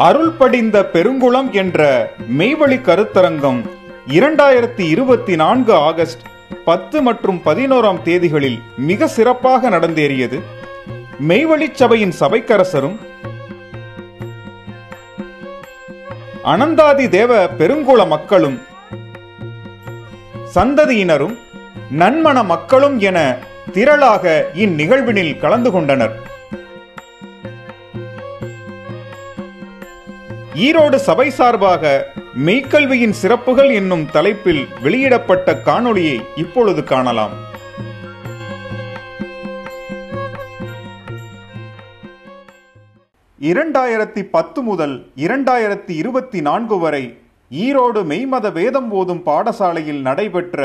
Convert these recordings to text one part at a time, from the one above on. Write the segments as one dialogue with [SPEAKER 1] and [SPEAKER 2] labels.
[SPEAKER 1] அருள் படிந்த பெருங்குளம் என்ற மெய்வழி கருத்தரங்கம் 2024 ஆகஸ்ட் 10 மற்றும் 11ஆம் தேதிகளில் மிக சிறப்பாக நடந்தேறியது. மெய்வழி சபையின் சபைக்கரசரும் அனந்தாதி தேவ பெருங்குள மக்களும் சந்ததியினரும் நன்மண மக்களும் என திரளாக இந்நிகழ்வினில் கலந்து கொண்டனர். ஈரோடு சபை சார்பாக மெய்க்கல்வியின் சிறப்புகள் என்னும் தலைப்பில் வெளியிடப்பட்ட காணொளியை இப்பொழுது காணலாம். (2010) முதல் 2024 வரை ஈரோடு மெய்மத வேதம் ஓதும் பாடசாலையில் நடைபெற்ற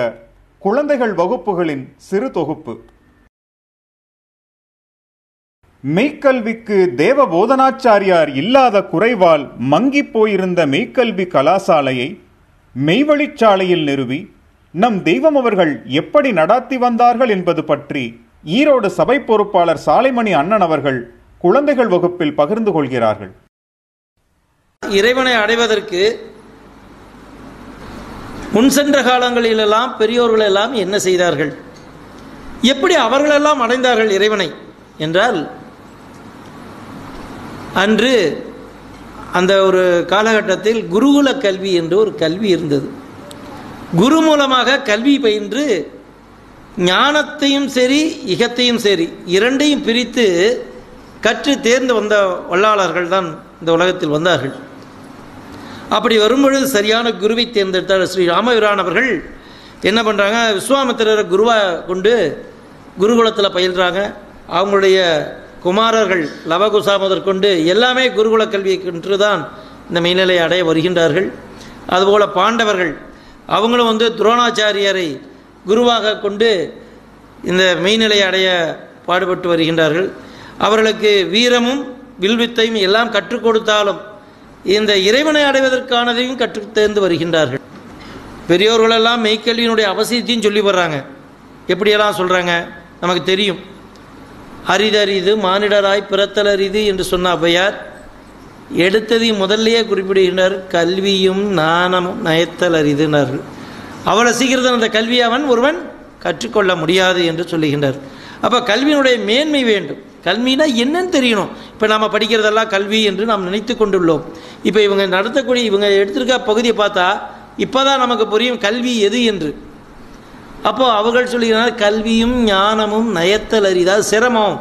[SPEAKER 1] குழந்தைகள் வகுப்புகளின் சிறு தொகுப்பு. மெய்க்கல்விக்கு தேவ போதனாச்சாரியார் இல்லாத குறைவால் மங்கி போயிருந்த மெய்க்கல்வி கலாசாலையை மெய்வழிச்சாலையில் நிறுவி நம் தெய்வம் அவர்கள் எப்படி நடாத்தி வந்தார்கள் என்பது பற்றி ஈரோடு சபை பொறுப்பாளர் சாலைமணி அண்ணன் அவர்கள் குழந்தைகள் வகுப்பில் பகிர்ந்து கொள்கிறார்கள்.
[SPEAKER 2] இறைவனை அடைவதற்கு முன் சென்ற காலங்களிலெல்லாம் பெரியோர்கள் எல்லாம் என்ன செய்தார்கள், எப்படி அவர்களெல்லாம் அடைந்தார்கள் இறைவனை என்றால், அன்று அந்த ஒரு காலகட்டத்தில் குருகுல கல்வி என்று ஒரு கல்வி இருந்தது. குரு மூலமாக கல்வி பயின்று ஞானத்தையும் சரி இகத்தையும் சரி இரண்டையும் பிரித்து கற்று தேர்ந்து வந்த வல்லாளர்கள் தான் இந்த உலகத்தில் வந்தார்கள். அப்படி வரும்பொழுது சரியான குருவை தேர்ந்தெடுத்தார் ஸ்ரீ ராமபிரான் அவர்கள். என்ன பண்ணுறாங்க, விஸ்வாமித்திரரை குருவாக கொண்டு குருகுலத்தில் பயில்றாங்க. அவங்களுடைய குமாரர்கள் லவகுசா முதற்கொண்டு எல்லாமே குருகுல கல்வியை கற்று தான் இந்த மெய்நிலையை அடைய வருகின்றார்கள். அதுபோல் பாண்டவர்கள் அவங்களும் துரோணாச்சாரியரை குருவாக கொண்டு இந்த மெய்நிலையை அடைய பாடுபட்டு வருகின்றார்கள். அவர்களுக்கு வீரமும் வில்வித்தையும் எல்லாம் கற்றுக் கொடுத்தாலும் இந்த இறைவனை அடைவதற்கானதையும் கற்றுத் தேர்ந்து வருகின்றார்கள். பெரியோர்களெல்லாம் மெய்க்கல்வியினுடைய அவசியத்தையும் சொல்லி வர்றாங்க. எப்படியெல்லாம் சொல்கிறாங்க நமக்கு தெரியும். அரிதறிது மானிடராய் பிறத்தல் அரிது என்று சொன்ன ஔவையார் எடுத்ததையும் முதல்லையே குறிப்பிடுகின்றார். கல்வியும் நாணமும் நயத்தல் அரிதுனார்கள். அவ்வளோ சீக்கிரத்தில் அந்த கல்வியை ஒருவன் கற்றுக்கொள்ள முடியாது என்று சொல்லுகின்றார். அப்போ கல்வியினுடைய மேன்மை வேண்டும். கல்வினா என்னன்னு தெரியணும். இப்போ நாம் படிக்கிறதெல்லாம் கல்வி என்று நாம் நினைத்து கொண்டுள்ளோம். இப்போ இவங்க நடத்தக்கூடிய இவங்க எடுத்திருக்க பகுதியை பார்த்தா இப்போ தான் நமக்கு புரியும் கல்வி எது என்று. அப்போது அவர்கள் சொல்லுகிறார் கல்வியும் ஞானமும் நயத்தல் அரிதாது சிரமம்,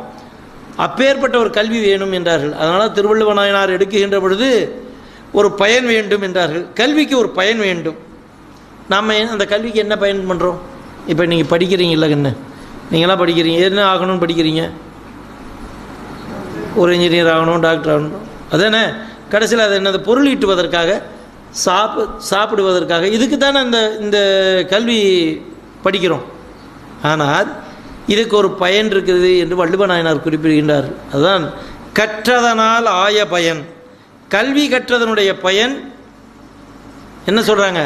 [SPEAKER 2] அப்பேற்பட்ட ஒரு கல்வி வேணும் என்றார்கள். அதனால் திருவள்ளுவர் நாயனார் எடுக்குகின்ற பொழுது ஒரு பயன் வேண்டும் என்றார்கள். கல்விக்கு ஒரு பயன் வேண்டும். நாம் அந்த கல்விக்கு என்ன பயன் பண்ணுறோம்? இப்போ நீங்கள் படிக்கிறீங்களா, என்ன நீங்களாம் படிக்கிறீங்க, என்ன ஆகணும்னு படிக்கிறீங்க? ஒரு இன்ஜினியர் ஆகணும், டாக்டர் ஆகணும், அதானே? கடைசியில் அது என்னது, பொருள் ஈட்டுவதற்காக, சாப்பிடுவதற்காக, இதுக்கு தானே இந்த கல்வி படிக்கிறோம். ஆனால் இதுக்கு ஒரு பயன் இருக்குது என்று வள்ளுவ நாயனார் குறிப்பிடுகின்றார். அதுதான் கற்றதனால் ஆய பயன். கல்வி கற்றதனுடைய பயன் என்ன சொல்கிறாங்க?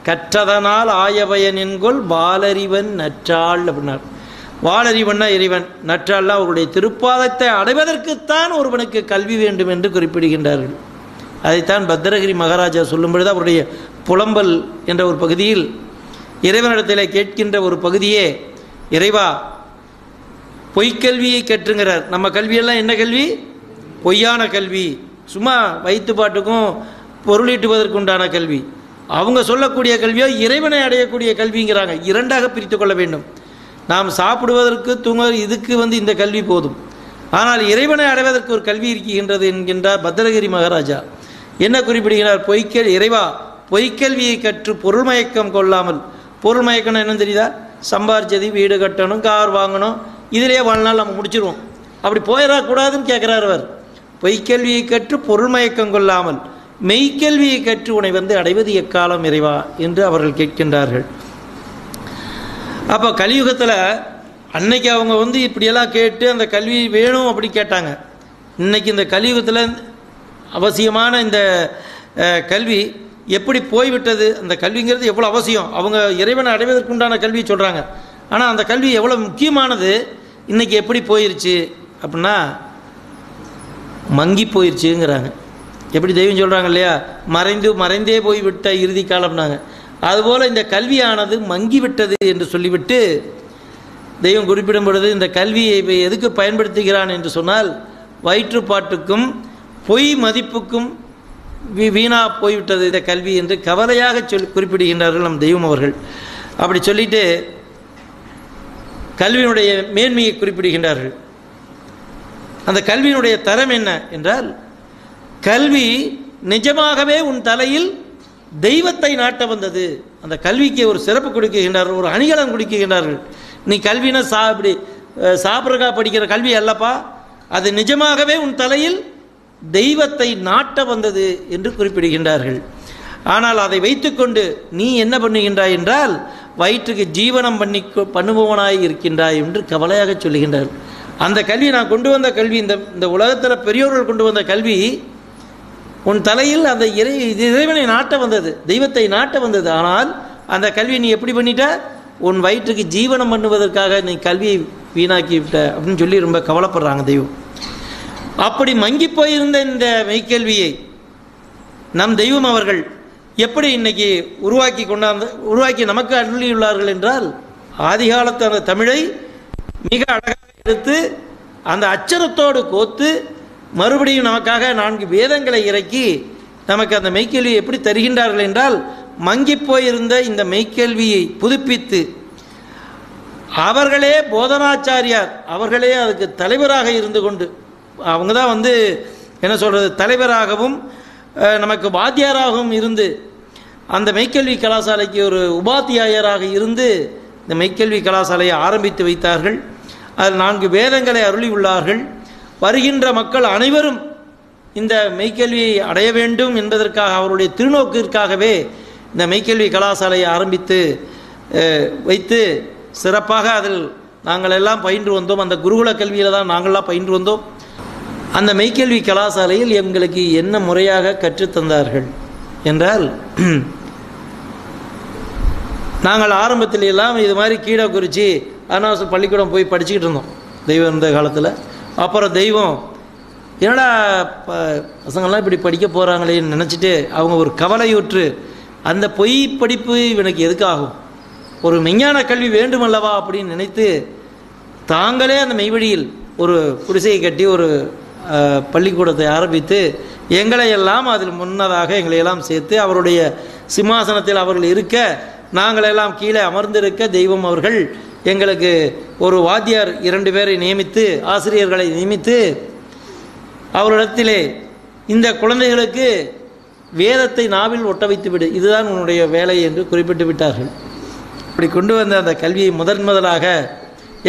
[SPEAKER 2] கற்றதனால் ஆய பயன் என்கொள் வாலறிவன் நற்றாள் அப்படின்னார். வாலறிவன்னா இறைவன், நற்றாள்னா அவருடைய திருப்பாதத்தை அடைவதற்குத்தான் ஒருவனுக்கு கல்வி வேண்டும் என்று குறிப்பிடுகின்றார்கள். அதைத்தான் பத்திரகிரி மகாராஜா சொல்லும் பொழுது அவருடைய புலம்பல் என்ற ஒரு பகுதியில் இறைவனிடத்தில் கேட்கின்ற ஒரு பகுதியே, இறைவா பொய்க்கல்வியை கற்றுங்கிறார். நம்ம கல்வியெல்லாம் என்ன கல்வி? பொய்யான கல்வி, சும்மா வயிற்று பாட்டுக்கும் பொருளீட்டுவதற்குண்டான கல்வி. அவங்க சொல்லக்கூடிய கல்வியோ இறைவனை அடையக்கூடிய கல்விங்கிறாங்க. இரண்டாக பிரித்து கொள்ள வேண்டும். நாம் சாப்பிடுவதற்கு தூங்க இதுக்கு இந்த கல்வி போதும். ஆனால் இறைவனை அடைவதற்கு ஒரு கல்வி இருக்கின்றது என்கின்றார் பத்திரகிரி மகாராஜா. என்ன குறிப்பிடுகிறார்? இறைவா பொய்க்கல்வியை கற்று பொருள் மயக்கம் கொள்ளாமல். பொருள் மயக்கம்னா என்னன்னு தெரியுதா? சம்பாரிச்சது வீடு கட்டணும், கார் வாங்கணும், இதிலேயே வாழ்நாள் நம்ம முடிச்சிருவோம். அப்படி போயிடக்கூடாதுன்னு கேட்குறார் அவர். பொய்க்கல்வியை கற்று பொருள் மயக்கம் கொள்ளாமல் மெய்க்கல்வியை கற்று உன்னை அடைவது எக்காலம் இறைவா என்று அவர்கள் கேட்கின்றார்கள். அப்போ கலியுகத்தில் அன்னைக்கு அவங்க இப்படியெல்லாம் கேட்டு அந்த கல்வி வேணும் அப்படி கேட்டாங்க. இன்றைக்கி இந்த கலியுகத்தில் அவசியமான இந்த கல்வி எப்படி போய்விட்டது? அந்த கல்விங்கிறது எவ்வளோ அவசியம். அவங்க இறைவனை அடைவதற்குண்டான கல்வி சொல்கிறாங்க. ஆனால் அந்த கல்வி எவ்வளோ முக்கியமானது இன்றைக்கி எப்படி போயிடுச்சு அப்படின்னா மங்கி போயிடுச்சுங்கிறாங்க. எப்படி தெய்வம் சொல்கிறாங்க இல்லையா, மறைந்தே போய்விட்ட இறுதி காலம்னாங்க. அதுபோல் இந்த கல்வியானது மங்கிவிட்டது என்று சொல்லிவிட்டு தெய்வம் குறிப்பிடும் பொழுது இந்த கல்வியை எதுக்கு பயன்படுத்துகிறான் என்று சொன்னால், வயிற்றுப்பாட்டுக்கும் பொய் மதிப்புக்கும் வீணா போய்விட்டது இந்த கல்வி என்று கவலையாக குறிப்பிடுகின்றார்கள் நம் தெய்வம் அவர்கள். அப்படி சொல்லிட்டு கல்வியினுடைய மேன்மையை குறிப்பிடுகின்றார்கள். அந்த கல்வியினுடைய தரம் என்ன என்றால், கல்வி நிஜமாகவே உன் தலையில் தெய்வத்தை நாட்ட வந்தது. அந்த கல்விக்கு ஒரு சிறப்பு கொடுக்குகின்றார்கள், ஒரு அணிகலன் கொடுக்குகின்றார்கள். நீ கல்வினா இப்படி சாப்பிட்றக்கா படிக்கிற கல்வி அல்லப்பா, அது நிஜமாகவே உன் தலையில் தெய்வத்தை நாட்ட வந்தது என்று குறிப்பிடுகின்றார்கள். ஆனால் அதை வைத்துக்கொண்டு நீ என்ன பண்ணுகின்றாய் என்றால், வயிற்றுக்கு ஜீவனம் பண்ணுபவனாய் இருக்கின்றாய் என்று கவலையாக சொல்லுகின்றார்கள். அந்த கல்வி நான் கொண்டு வந்த கல்வி, இந்த உலகத்தில் பெரியோர்கள் கொண்டு வந்த கல்வி உன் தலையில் அந்த இறைவனை நாட்ட வந்தது, தெய்வத்தை நாட்ட வந்தது. ஆனால் அந்த கல்வியை நீ எப்படி பண்ணிட்ட, உன் வயிற்றுக்கு ஜீவனம் பண்ணுவதற்காக நீ கல்வியை வீணாக்கி விட்ட அப்படின்னு சொல்லி ரொம்ப கவலைப்படுறாங்க தெய்வம். அப்படி மங்கி போயிருந்த இந்த மெய்க்கல்வியை நம் தெய்வம் அவர்கள் எப்படி இன்னைக்கு உருவாக்கி நமக்கு அருளியுள்ளார்கள் என்றால், ஆதிகாலத்து அந்த தமிழை மிக அழகாக எடுத்து அந்த அச்சரத்தோடு கோத்து மறுபடியும் நமக்காக 4 வேதங்களை இறக்கி நமக்கு அந்த மெய்க்கல்வியை எப்படி தருகின்றார்கள் என்றால், மங்கி போயிருந்த இந்த மெய்க்கல்வியை புதுப்பித்து அவர்களே போதனாச்சாரியார், அவர்களே அதுக்கு தலைவராக இருந்து கொண்டு, அவங்க தான் என்ன சொல்கிறது, தலைவராகவும் நமக்கு வாத்தியாராகவும் இருந்து அந்த மெய்க்கல்வி கலாசாலைக்கு ஒரு உபாத்தியாயராக இருந்து இந்த மெய்க்கல்வி கலாசாலையை ஆரம்பித்து வைத்தார்கள். அதில் 4 வேதங்களை அருளி உள்ளார்கள். வருகின்ற மக்கள் அனைவரும் இந்த மெய்க்கல்வியை அடைய வேண்டும் என்பதற்காக, அவருடைய திருநோக்கிற்காகவே இந்த மெய்க்கல்வி கலாசாலையை ஆரம்பித்து வைத்து சிறப்பாக அதில் நாங்கள் எல்லாம் பயின்று வந்தோம். அந்த குருகுல கல்வியில் தான் நாங்கள்லாம் பயின்று வந்தோம். அந்த மெய்க்கல்வி கலாசாலையில் எங்களுக்கு என்ன முறையாக கற்றுத்தந்தார்கள் என்றால், நாங்கள் ஆரம்பத்தில் எல்லாம் இது மாதிரி கீழக்குறிச்சி அருணாச்சல் பள்ளிக்கூடம் போய் படிச்சுக்கிட்டு இருந்தோம் தெய்வம் இருந்த காலத்தில். அப்புறம் தெய்வம் என்னடா பசங்கள்லாம் இப்படி படிக்க போகிறாங்களேன்னு நினச்சிட்டு அவங்க ஒரு கவலையுற்று, அந்த பொய் படிப்பு இவனுக்கு எதுக்காகும், ஒரு மெய்ஞான கல்வி வேண்டுமல்லவா அப்படின்னு நினைத்து தாங்களே அந்த மெய்வழியில் ஒரு குடிசையை கட்டி ஒரு பள்ளிக்கூடத்தை ஆரம்பித்து எங்களையெல்லாம் அதில் முன்னதாக எங்களையெல்லாம் சேர்த்து அவருடைய சிம்மாசனத்தில் அவர்கள் இருக்க, நாங்களெல்லாம் கீழே அமர்ந்திருக்க தெய்வம் அவர்கள் எங்களுக்கு ஒரு வாத்தியார் 2 பேரை நியமித்து, ஆசிரியர்களை நியமித்து அவரிடத்திலே இந்த குழந்தைகளுக்கு வேதத்தை நாவில் ஒட்ட வைத்து விடு, இதுதான் உன்னுடைய வேலை என்று குறிப்பிட்டு விட்டார்கள். அப்படி கொண்டு வந்த அந்த கல்வியை முதலாக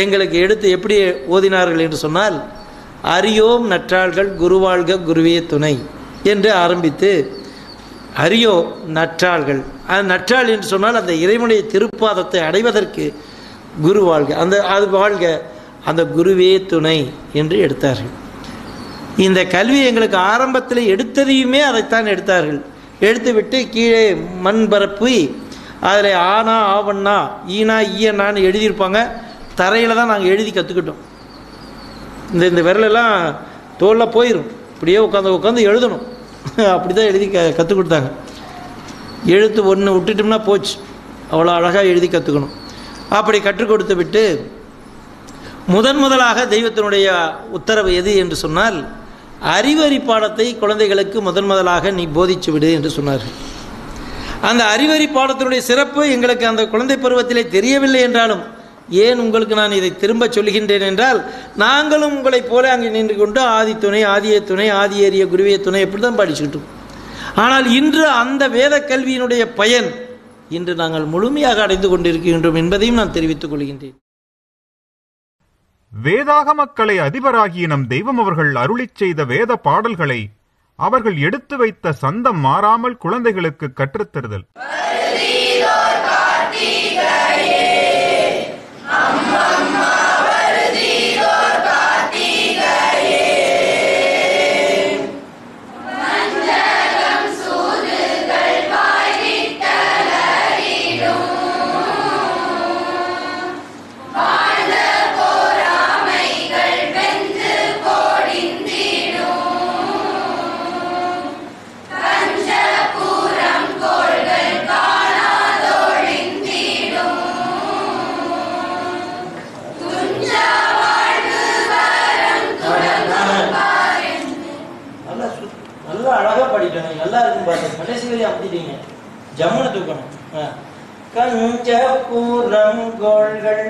[SPEAKER 2] எங்களுக்கு எடுத்து எப்படி ஓதினார்கள் என்று சொன்னால், அறியோம் நற்றாள்கள் குருவாழ்க குருவே துணை என்று ஆரம்பித்து, அறியோ நற்றாள்கள், அது நற்றாள் என்று சொன்னால் அந்த இறைவனுடைய திருப்பாதத்தை அடைவதற்கு குரு வாழ்க, அது வாழ்க, அந்த குருவே துணை என்று எடுத்தார்கள். இந்த கல்வி எங்களுக்கு ஆரம்பத்தில் எடுத்ததையுமே அதைத்தான் எடுத்தார்கள். எடுத்துவிட்டு கீழே மண் பரப்பி அதில் ஆனா ஆவண்ணா ஈனா ஈயண்ணான்னு எழுதியிருப்பாங்க. தரையில் தான் நாங்கள் எழுதி கற்றுக்கிட்டோம். இந்த விரலெல்லாம் தோலில் போயிடும், இப்படியே உட்காந்து எழுதணும். அப்படி தான் எழுதி கற்றுக் கொடுத்தாங்க. எழுத்து ஒன்று விட்டுட்டோம்னா போச்சு, அவ்வளோ அழகாக எழுதி கற்றுக்கணும். அப்படி கற்றுக் கொடுத்து விட்டு முதலாக தெய்வத்தினுடைய உத்தரவு எது என்று சொன்னால், அறிவறி பாடத்தை குழந்தைகளுக்கு முதலாக நீ போதிச்சு விடு என்று சொன்னார்கள். அந்த அறிவறி பாடத்தினுடைய சிறப்பு எங்களுக்கு அந்த குழந்தை பருவத்திலே தெரியவில்லை என்றாலும், ஏன் உங்களுக்கு நான் இதை திரும்ப சொல்கின்றேன் என்றால், நாங்களும் உங்களைப் போல அங்கே நின்று கொண்டு ஆதி துணை, ஆதிய துணை, ஆதி ஏறிய குருவிய துணை எப்படி தான் படிச்சுக்கிட்டோம். ஆனால் இன்று அந்த வேத கல்வியினுடைய பயன் இன்று நாங்கள் முழுமையாக அடைந்து கொண்டிருக்கின்றோம் என்பதையும் நான் தெரிவித்துக் கொள்கின்றேன்.
[SPEAKER 1] வேதாகமக்களை அதிபராகிய நம் தெய்வம் அவர்கள் அருளிச் செய்த வேத பாடல்களை அவர்கள் எடுத்து வைத்த சந்தம் மாறாமல் குழந்தைகளுக்கு கற்றுத்தருதல்.
[SPEAKER 2] தடவை அழகா படிக்கணும். நல்லா இருக்கும் பாருங்க. கடைசி வரையும் அமுத்திட்டீங்க. ஜம்முன்னு தூக்கணும். கஞ்ச பூரம் கோள்கள்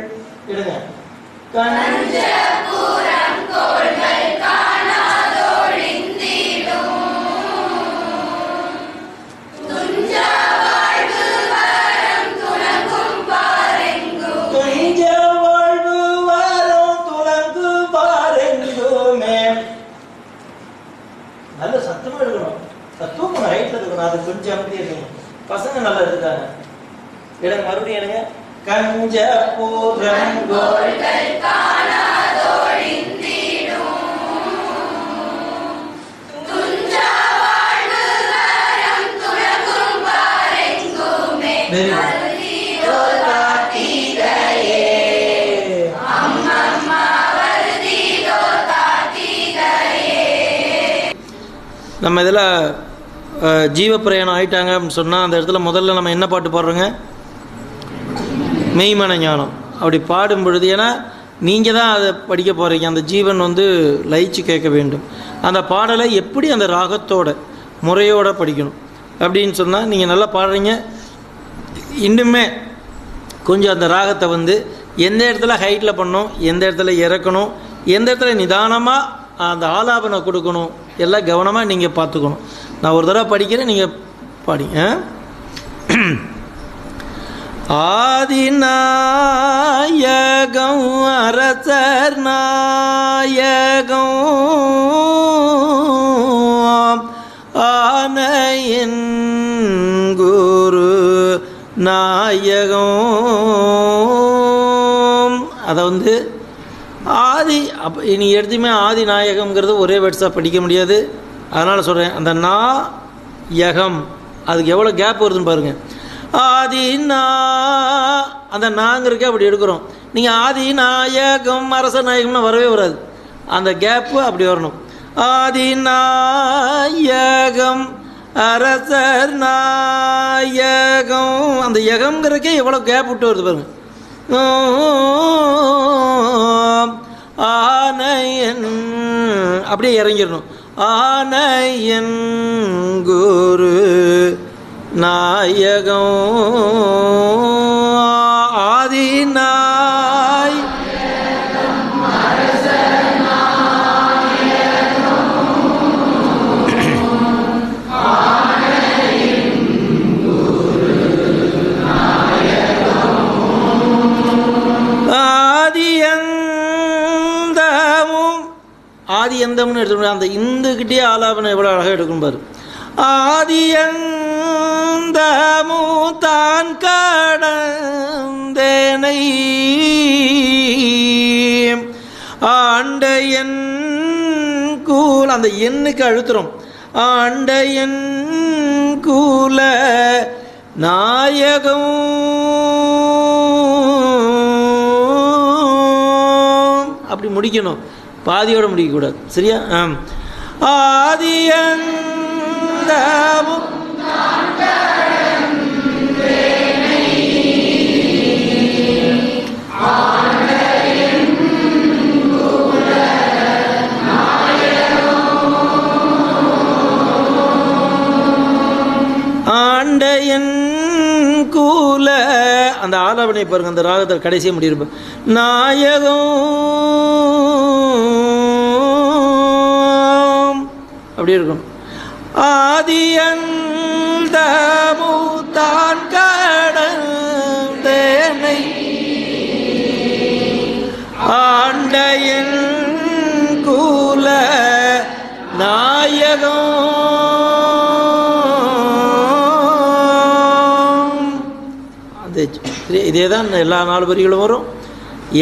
[SPEAKER 2] இடுங்க. கஞ்ச பூரம் கோள்கள் காணாதொழிந்திடும் துஞ்ச வாழ்வு வரம் துலங்கும் பாரெங்கும் துஞ்ச வாழ்வு வரம் துலங்கு பாரெங்குமே. நல்ல சத்தமா எடுக்கணும். தூக்கணும். ஹைட்ல இருக்கணும். அது கொஞ்சம் அமைதி இருக்கணும். பசங்க நல்லா இருக்காங்க. இடங்க மறுபடியும் எடுங்க. கஞ்ச பூரம் கோள்கள் காணாதொழிந்திடும் துஞ்ச வாழ்வு வரம் துலங்கும் பாரெங்குமே. நம்ம இதில் ஜீவ பிரயாணம் ஆயிட்டாங்க அப்படின்னு சொன்னால் அந்த இடத்துல முதல்ல நம்ம என்ன பாட்டு பாடுறோங்க? மெய்மன ஞானம். அப்படி பாடும் பொழுது, ஏன்னா நீங்கள் தான் அதை படிக்க போகிறீங்க, அந்த ஜீவன் வந்து லயிச்சு கேட்க வேண்டும். அந்த பாடலை எப்படி அந்த ராகத்தோட முறையோடு படிக்கணும் அப்படின்னு சொன்னால் நீங்கள் நல்லா பாடுறீங்க. இன்னுமே கொஞ்சம் அந்த ராகத்தை வந்து எந்த இடத்துல ஹைட்டில் பண்ணணும், எந்த இடத்துல இறக்கணும், எந்த இடத்துல நிதானமாக அந்த ஆலாபனை கொடுக்கணும், எல்லாம் கவனமாக நீங்கள் பார்த்துக்கணும். நான் ஒரு தடவை படிக்கிறேன், நீங்கள் பாடிங்க. ஆதிநாயகம் அரசர் நாயகம் ஆனையின் குரு நாயகம். அதை வந்து ஆதி அப்போ நீ எடுத்துமே ஆதி நாயகம்ங்கிறது ஒரே வேர்ட்ஸாக படிக்க முடியாது. அதனால் சொல்கிறேன், அந்த நாயகம் அதுக்கு எவ்வளோ கேப் வருதுன்னு பாருங்கள். ஆதி அந்த நாங்கிறக்கே அப்படி எடுக்கிறோம். நீங்கள் ஆதி நாயகம் அரச நாயகம்னா வரவே வராது. அந்த கேப்பு அப்படி வரணும். ஆதி நாயகம் அரசர் நாயகம், அந்த யகம்ங்கிறக்கே எவ்வளோ கேப் விட்டு வருது பாருங்க. ஆனையன் அப்படியே இறங்கிடணும். ஆனையன் குரு நாயகம் ஆதிநாய் ஆதி எந்தம்னு எடுத்துக்கணும். அந்த இந்துக்கிட்டே ஆலாபனை எவ்வளோ அழகாக எடுக்கணும் பாரு. ஆதியந்தமு தான் கடந்தேனை ஆண்டையன் கூல், அந்த எண்ணுக்கு அழுத்துறோம். ஆண்டையன் கூல நாயகம் அப்படி முடிக்கணும், பாதியோட முடிக்கக்கூடாது. சரியா? ஆதியன் ஆண்டையன் கூல, அந்த ஆலாபனை பாருங்க, அந்த ராகத்தில் கடைசியாக முடியிருப்பேன். நாயகம் அப்படி இருக்கும். ஆதியந்தமு தான் கடந்தேனை ஆண்டையன் கூல நாயகம். அது இதே தான் எல்லா 4 வரிகளும் வரும்.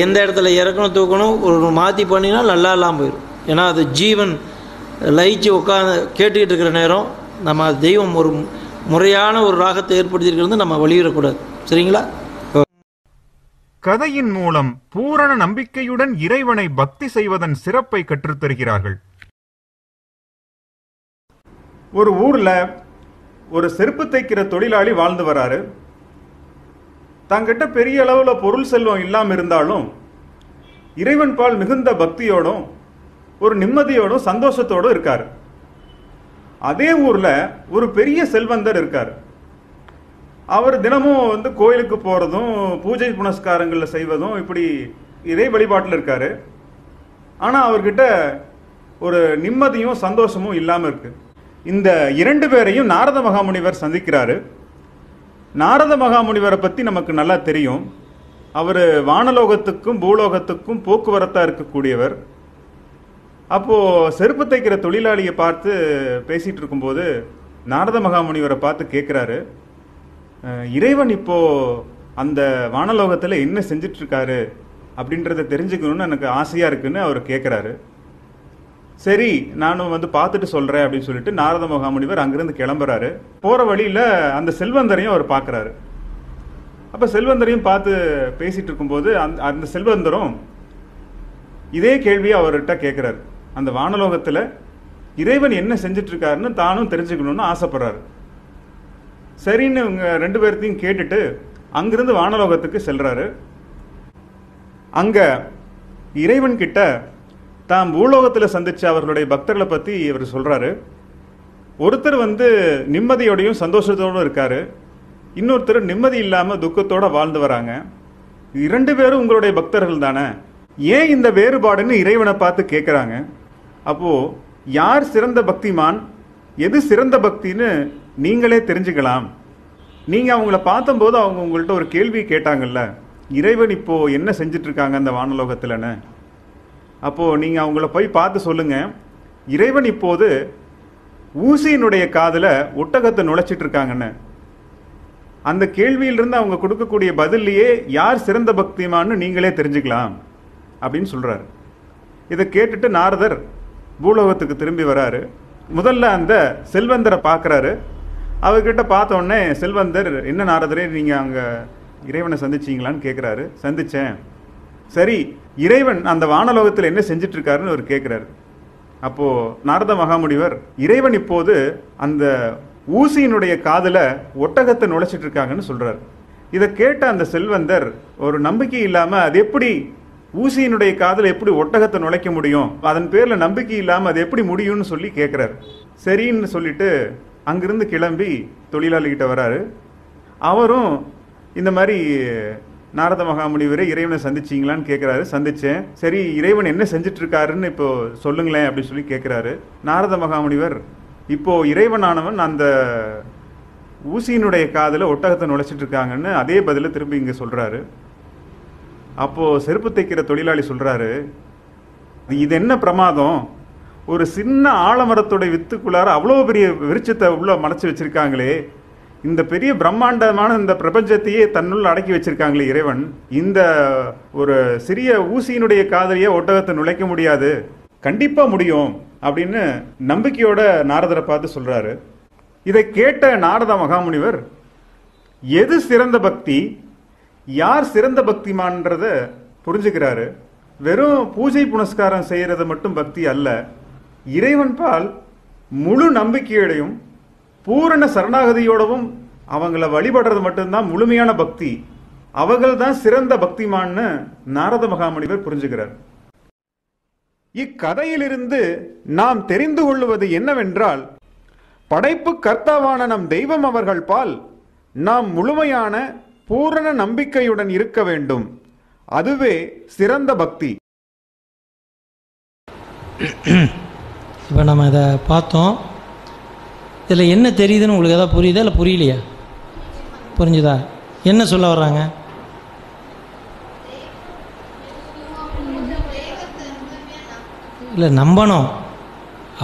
[SPEAKER 2] எந்த இடத்துல இறக்கணும் தூக்கணும் ஒரு மாற்றி பண்ணினா நல்லா இல்லாமல் போயிடும். ஏன்னா அது ஜீவன் லயிச்சு உட்காந்து கேட்டுக்கிட்டு இருக்கிற நேரம் நம்ம தெய்வம் ஒரு முறையான ஒரு ராகத்தை ஏற்படுத்தியிருக்கிறது நம்ம வலியுறக்கூடாது. சரிங்களா?
[SPEAKER 1] கதையின் மூலம் பூரண நம்பிக்கையுடன் இறைவனை பக்தி செய்வதன் சிறப்பை கற்றுத்தருகிறார்கள். ஒரு ஊர்ல ஒரு செருப்பு தைக்கிற தொழிலாளி வாழ்ந்து வராரு. தங்கிட்ட பெரிய அளவுல பொருள் செல்வம் இல்லாம இருந்தாலும் இறைவன் பால் மிகுந்த பக்தியோடும் ஒரு நிம்மதியோடும் சந்தோஷத்தோடும் இருக்காரு. அதே ஊர்ல ஒரு பெரிய செல்வந்தர் இருக்கார். அவர் தினமும் கோயிலுக்கு போறதும் பூஜை புனஸ்காரங்கள்ல செய்வதும் இப்படி இறை வழிபாட்டில் இருக்காரு. ஆனா அவர்கிட்ட ஒரு நிம்மதியும் சந்தோஷமும் இல்லாம இருக்கு. இந்த 2 பேரையும் நாரத மகாமுனிவர் சந்திக்கிறாரு. நாரத மகாமுனிவரை பத்தி நமக்கு நல்லா தெரியும். அவர் வானலோகத்துக்கும் பூலோகத்துக்கும் போக்குவரத்தா இருக்கக்கூடியவர். அப்போ செருப்பு தைக்கிற தொழிலாளியை பார்த்து பேசிட்டு இருக்கும்போது நாரத மகாமுனிவரை பார்த்து கேட்கிறாரு, இறைவன் இப்போ அந்த வானலோகத்துல என்ன செஞ்சிட்டு இருக்காரு அப்படின்றத தெரிஞ்சுக்கணும்னு எனக்கு ஆசையா இருக்குன்னு அவர் கேட்கிறாரு. சரி, நானும் பார்த்துட்டு சொல்றேன் அப்படின்னு சொல்லிட்டு நாரத மகாமுனிவர் அங்கிருந்து கிளம்புறாரு. போற வழியில அந்த செல்வந்தரையும் அவர் பார்க்கிறாரு. அப்ப செல்வந்தரையும் பார்த்து பேசிட்டு இருக்கும்போது அந்த செல்வந்தரும் இதே கேள்வியை அவர்கிட்ட கேட்கிறாரு. அந்த வானலோகத்துல இறைவன் என்ன செஞ்சிட்டு இருக்காருன்னு தானும் தெரிஞ்சுக்கணும்னு ஆசைப்படுறாரு. சரின்னு இவங்க 2 பேர்த்தையும் கேட்டுட்டு அங்கிருந்து வானலோகத்துக்கு செல்றாரு. அங்க இறைவன் கிட்ட தாம் பூலோகத்தில் சந்திச்ச அவர்களுடைய பக்தர்களை பத்தி இவர் சொல்றாரு. ஒருத்தர் நிம்மதியோடையும் சந்தோஷத்தோடும் இருக்காரு, இன்னொருத்தர் நிம்மதி இல்லாம துக்கத்தோட வாழ்ந்து வராங்க. 2 பேரும் உங்களுடைய பக்தர்கள் தானே, ஏன் இந்த வேறுபாடுன்னு இறைவனை பார்த்து கேட்கிறாங்க. அப்போ யார் சிறந்த பக்திமான், எது சிறந்த பக்தின்னு நீங்களே தெரிஞ்சுக்கலாம். நீங்க அவங்கள பார்த்தம்போது அவங்க உங்கள்கிட்ட ஒரு கேள்வி கேட்டாங்கல்ல, இறைவன் இப்போ என்ன செஞ்சிட்டு இருக்காங்க அந்த வானலோகத்துலன்னு. அப்போ நீங்க அவங்கள போய் பார்த்து சொல்லுங்க, இறைவன் இப்போது ஊசியினுடைய காதுல ஒட்டகத்தை நுழைச்சிட்டு இருக்காங்கன்னு. அந்த கேள்வியிலிருந்து அவங்க கொடுக்கக்கூடிய பதிலையே யார் சிறந்த பக்திமான்னு நீங்களே தெரிஞ்சுக்கலாம் அப்படின்னு சொல்றாரு. இதை கேட்டுட்டு நாரதர் பூலோகத்துக்கு திரும்பி வராரு. முதல்ல அந்த செல்வந்தரை பார்க்கறாரு. அவர்கிட்ட பார்த்த உடனே செல்வந்தர், என்ன நாரதரே நீங்க அங்க இறைவனை சந்திச்சீங்களான்னு கேட்கிறாரு. சந்திச்சேன். சரி, இறைவன் அந்த வானலோகத்தில் என்ன செஞ்சிட்டு இருக்காருன்னு அவர் கேட்கிறாரு. அப்போ நாரத மகாமுனிவர், இறைவன் இப்போது அந்த ஊசியினுடைய காதுல ஒட்டகத்தை நுழைச்சிட்டு இருக்காங்கன்னு சொல்றாரு. இதை கேட்ட அந்த செல்வந்தர் ஒரு நம்பிக்கை இல்லாம, அது எப்படி ஊசியினுடைய காதுல எப்படி ஒட்டகத்தை நுழைக்க முடியும், அதன் பேர்ல நம்பிக்கை இல்லாம அது எப்படி முடியும்னு சொல்லி கேட்கிறாரு. சரின்னு சொல்லிட்டு அங்கிருந்து கிளம்பி தொழிலாளிகிட்ட வராரு. அவரும் இந்த மாதிரி நாரத மகாமுனிவரை இறைவனை சந்திச்சீங்களான்னு கேட்கிறாரு. சந்திச்சேன். சரி, இறைவன் என்ன செஞ்சிட்டு இருக்காருன்னு இப்போ சொல்லுங்களேன் அப்படின்னு சொல்லி கேட்கிறாரு. நாரத மகாமுனிவர், இப்போ இறைவனானவன் அந்த ஊசியினுடைய காதுல ஒட்டகத்தை நுழைச்சிட்டு இருக்காங்கன்னு அதே பதில திரும்பி இங்க சொல்றாரு. அப்போ செருப்பு தைக்கிற தொழிலாளி சொல்றாரு, இது என்ன பிரமாதம், ஒரு சின்ன ஆலமரத்துடைய வித்துக்குள்ளார அவ்வளோ பெரிய விருட்சத்தை உள்ள மறைச்சு வச்சிருக்காங்களே, இந்த பெரிய பிரம்மாண்டமான இந்த பிரபஞ்சத்தையே தன்னுள் அடக்கி வச்சிருக்காங்களே இறைவன், இந்த ஒரு சிறிய ஊசியினுடைய காதலியே ஒட்டகத்தை நுழைக்க முடியாது, கண்டிப்பா முடியும் அப்படின்னு நம்பிக்கையோட நாரதரை பார்த்து சொல்றாரு. இதை கேட்ட நாரத மகாமுனிவர், எது சிறந்த பக்தி, யார் சிறந்த பக்திமான்றத புரிஞ்சுக்கிறாரு. வெறும் பூஜை புனஸ்காரம் செய்யறது மட்டும் பக்தி அல்ல, இறைவன் பால் முழு நம்பிக்கையோடையும் பூரண சரணாகதியோடவும் அவங்கள வழிபடுறது மட்டும்தான் முழுமையான பக்தி, அவர்கள் தான் சிறந்த பக்திமான்னு நாரத மகாமுனிவர் புரிஞ்சுக்கிறார். இக்கதையிலிருந்து நாம் தெரிந்து கொள்வது என்னவென்றால், படைப்பு கர்த்தாவான நம் தெய்வம் அவர்கள் பால் நாம் முழுமையான பூரண நம்பிக்கையுடன் இருக்க வேண்டும். அதுவே சிறந்த பக்தி.
[SPEAKER 2] இப்போ நம்ம இதை பார்த்தோம். இதில் என்ன தெரியுதுன்னு உங்களுக்கு எதாவது புரியுதா இல்லை புரியலையா? புரிஞ்சுதா? என்ன சொல்ல வர்றாங்க? இல்லை, நம்பணும்.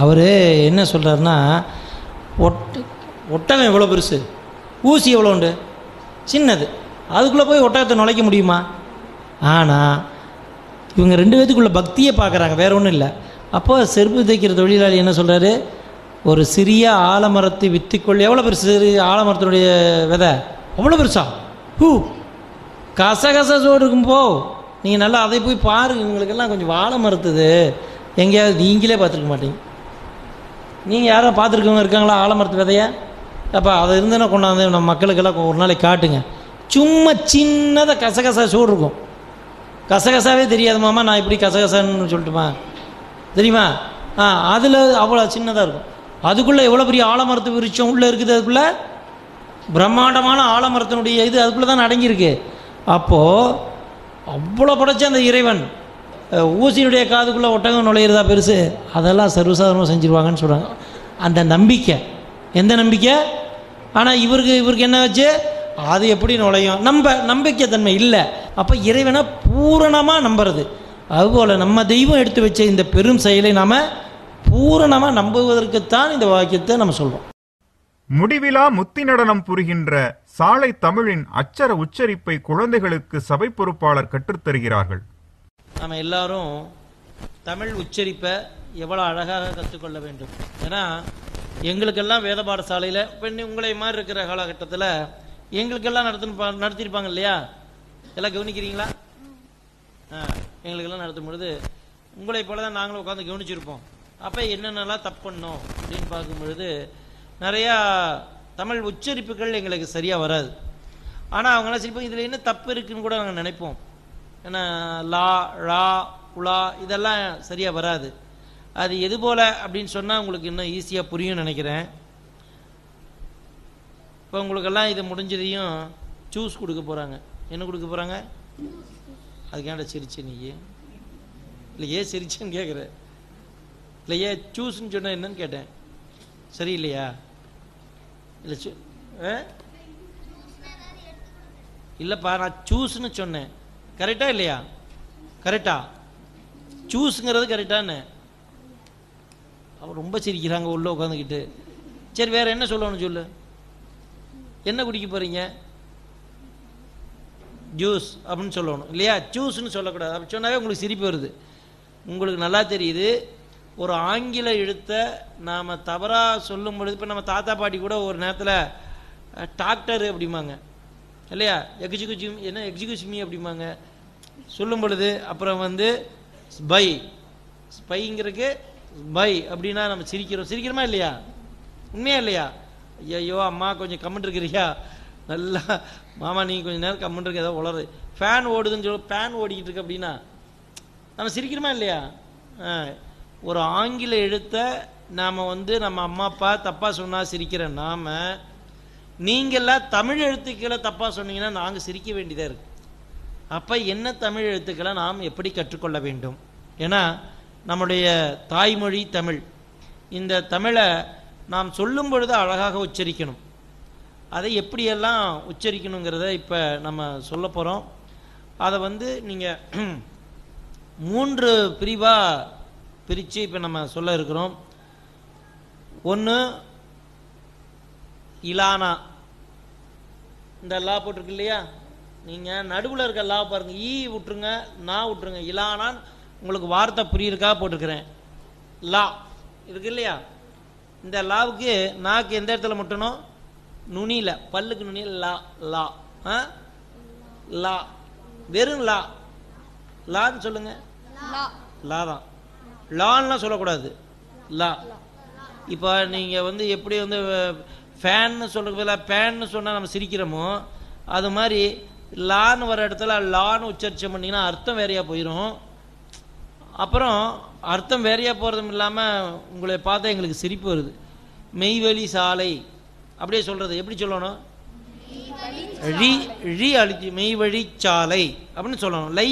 [SPEAKER 2] அவர் என்ன சொல்கிறாருன்னா, ஒட்டகம் எவ்வளோ பெருசு, ஊசி எவ்வளோ உண்டு, சின்னது, அதுக்குள்ளே போய் ஒட்டகத்தை நுழைக்க முடியுமா? ஆனால் இவங்க 2 பேத்துக்குள்ள பக்தியை பார்க்குறாங்க, வேற ஒன்றும் இல்லை. அப்போ செருப்பு தைக்கிற தொழிலாளி என்ன சொல்கிறாரு, ஒரு சிறிய ஆலமரத்தை வித்திக்கொள், எவ்வளோ பெருசு ஆலமரத்தினுடைய விதை, அவ்வளோ பெருசா, கசகசோடு இருக்கும்போ நீங்கள் நல்லா அதை போய் பாருங்க, இவங்களுக்கெல்லாம் கொஞ்சம் வாழை மரத்துது, எங்கேயாவது நீங்களே பார்த்துருக்க மாட்டீங்க. நீங்கள் யாரும் பார்த்துருக்கவங்க இருக்காங்களா ஆலமரத்து விதையை? அப்போ அதை இருந்தேன்னா கொண்டாந்து நம்ம மக்களுக்கெல்லாம் ஒரு நாளைக்கு காட்டுங்க. சும்மா சின்னதாக கசகசா சோடு இருக்கும், கசகசாவே தெரியாது மாமா, நான் இப்படி கசகசான்னு சொல்லட்டுமா, தெரியுமா? அதில் அவ்வளோ சின்னதாக இருக்கும். அதுக்குள்ளே எவ்வளோ பெரிய ஆலமரத்து விருட்சம் உள்ளே இருக்குது, அதுக்குள்ளே பிரம்மாண்டமான ஆலமரத்தினுடைய இது அதுக்குள்ளே தான் அடங்கியிருக்கு. அப்போது அவ்வளோ படைச்ச அந்த இறைவன் ஊசியினுடைய காதுக்குள்ளே ஒட்டகம் நுழையிறதா பெருசு, அதெல்லாம் சர்வசாதாரணமாக செஞ்சுருவாங்கன்னு சொல்கிறாங்க. அந்த நம்பிக்கை, எந்த நம்பிக்கை? ஆனால் இவருக்கு என்ன வச்சு அது எப்படி நுழையும்? நம்பிக்கை தன்மை இல்லை. அப்போ இறைவனை பூரணமாக நம்புறது. அதுபோல் நம்ம தெய்வம் எடுத்து வச்ச இந்த பெரும் செயலை நாம் பூரணமாக நம்புவதற்குத்தான் இந்த வாக்கியத்தை நம்ம சொல்கிறோம்.
[SPEAKER 1] முடிவிலா முத்தி நடனம் புரிகின்ற சாலை தமிழின் அச்சர உச்சரிப்பை குழந்தைகளுக்கு சபை பொறுப்பாளர் கற்றுத்தருகிறார்கள்.
[SPEAKER 2] நம்ம எல்லாரும் தமிழ் உச்சரிப்பை எவ்வளோ அழகாக கற்றுக்கொள்ள வேண்டும். ஏன்னா எங்களுக்கெல்லாம் வேத பாடசாலையில் இப்போ உங்களை மாதிரி இருக்கிற காலகட்டத்தில் எங்களுக்கெல்லாம் நடத்திருப்பாங்க இல்லையா? எல்லாம் கவனிக்கிறீங்களா? எங்களுக்கெல்லாம் நடத்தும் பொழுது உங்களை போல தான் நாங்களும் உட்காந்து கவனிச்சிருப்போம். அப்போ என்னென்னலாம் தப்பு பண்ணோம் அப்படின்னு பார்க்கும் பொழுது நிறையா தமிழ் உச்சரிப்புகள் எங்களுக்கு சரியாக வராது. ஆனால் அவங்களாம் சிரிப்போம், இதில் என்ன தப்பு இருக்குன்னு கூட நாங்கள் நினைப்போம். ஏன்னா லா ழா உலா இதெல்லாம் சரியாக வராது. அது எது போல் அப்படின்னு சொன்னால் உங்களுக்கு இன்னும் ஈஸியாக புரியும்னு நினைக்கிறேன். இப்போ உங்களுக்கெல்லாம் இது முடிஞ்சதையும் ஜூஸ் கொடுக்க போகிறாங்க. என்ன கொடுக்க போகிறாங்க? அதுக்காண்ட சிரிச்சு நீ இல்லை ஏன் சிரிச்சேன்னு கேட்குற? இல்லை ஏன் ஜூஸ்ன்னு சொன்ன என்னன்னு கேட்டேன். சரி இல்லையா? இல்லை இல்லைப்பா, நான் ஜூஸ்ன்னு சொன்னேன். கரெக்டா இல்லையா? கரெக்டா? ஜூஸுங்கிறது கரெக்டான்னு அவர் ரொம்ப சிரிக்கிறாங்க உள்ள உட்காந்துக்கிட்டு. சரி வேற என்ன சொல்லணும் சொல்லு. என்ன குடிக்க போறீங்க? ஜூஸ் அப்படின்னு சொல்லணும் இல்லையா? ஜூஸ்ன்னு சொல்லக்கூடாது. அப்படி சொன்னாவே உங்களுக்கு சிரிப்பு வருது. உங்களுக்கு நல்லா தெரியுது. ஒரு ஆங்கில எழுத்தை நாம் தவறாக சொல்லும் பொழுது, இப்போ நம்ம தாத்தா பாட்டி கூட ஒரு நேரத்தில் டாக்டர் அப்படிம்பாங்க இல்லையா? எக்ஸிக்யூசிமி அப்படிம்பாங்க சொல்லும் பொழுது. அப்புறம் ஸ்பைங்கிறதுக்கு பை அப்படின்னா நம்ம சிரிக்கிறோமா இல்லையா? உண்மையா இல்லையா? ஐயோ அம்மா கொஞ்சம் கம்மெண்ட் இருக்கிறியா, நல்லா மாமா நீங்கள் கொஞ்சம் நேரம் கம்மெண்ட் இருக்க, ஏதோ உளறு. ஃபேன் ஓடுதுன்னு சொல்லி ஃபேன் ஓடிக்கிட்டு இருக்கு அப்படின்னா நம்ம சிரிக்கிறோமா இல்லையா? ஒரு ஆங்கில எழுத்தை நாம் நம்ம அம்மா அப்பா தப்பாக சொன்னால் சிரிக்கிற நாம், நீங்கள்லாம் தமிழ் எழுத்துக்களை தப்பாக சொன்னீங்கன்னா நாங்கள் சிரிக்க வேண்டியதாக இருக்குது. அப்போ என்ன தமிழ் எழுத்துக்களை நாம் எப்படி கற்றுக்கொள்ள வேண்டும்? ஏன்னா நம்முடைய தாய்மொழி தமிழ். இந்த தமிழை நாம் சொல்லும் பொழுது அழகாக உச்சரிக்கணும். அதை எப்படியெல்லாம் உச்சரிக்கணுங்கிறத இப்போ நம்ம சொல்ல போகிறோம். அதை நீங்கள் 3 பிரிவாக பிரித்து இப்போ நம்ம சொல்ல இருக்கிறோம். ஒன்று இலானா. இந்த லா போட்டிருக்கு இல்லையா? நீங்கள் நடுவில் இருக்க லா பாருங்கள். ஈ விட்டுருங்க, நான் விட்டுருங்க. இலானான்னு உங்களுக்கு வார்த்தை புரியிருக்கா போட்டிருக்கிறேன். லா இருக்கு இல்லையா? இந்த லாவுக்கு நாக்கு எந்த இடத்துல முட்டணும்? நுனியில், பல்லுக்கு நுனியில். லா லா லா, வெறும் லா. லான்னு சொல்லுங்க. லா தான். லான்லாம் சொல்லக்கூடாது. லா. இப்போ நீங்கள் எப்படி ஃபேன்னு சொல்கிறதுல பேன்னு சொன்னால் நம்ம சிரிக்கிறோமோ, அது மாதிரி லான்னு வர இடத்துல லான்னு உச்சரிச்சம் பண்ணிங்கன்னா அர்த்தம் வேறையாக போயிடும். அப்புறம் அர்த்தம் வேறையாக போகிறதும் இல்லாமல் உங்களை பார்த்தா எங்களுக்கு சிரிப்பு வருது. மெய்வழி சாலை அப்படியே சொல்கிறது எப்படி சொல்லணும்? ழி அழிச்சு மெய்வழி சாலை அப்படின்னு சொல்லணும். லை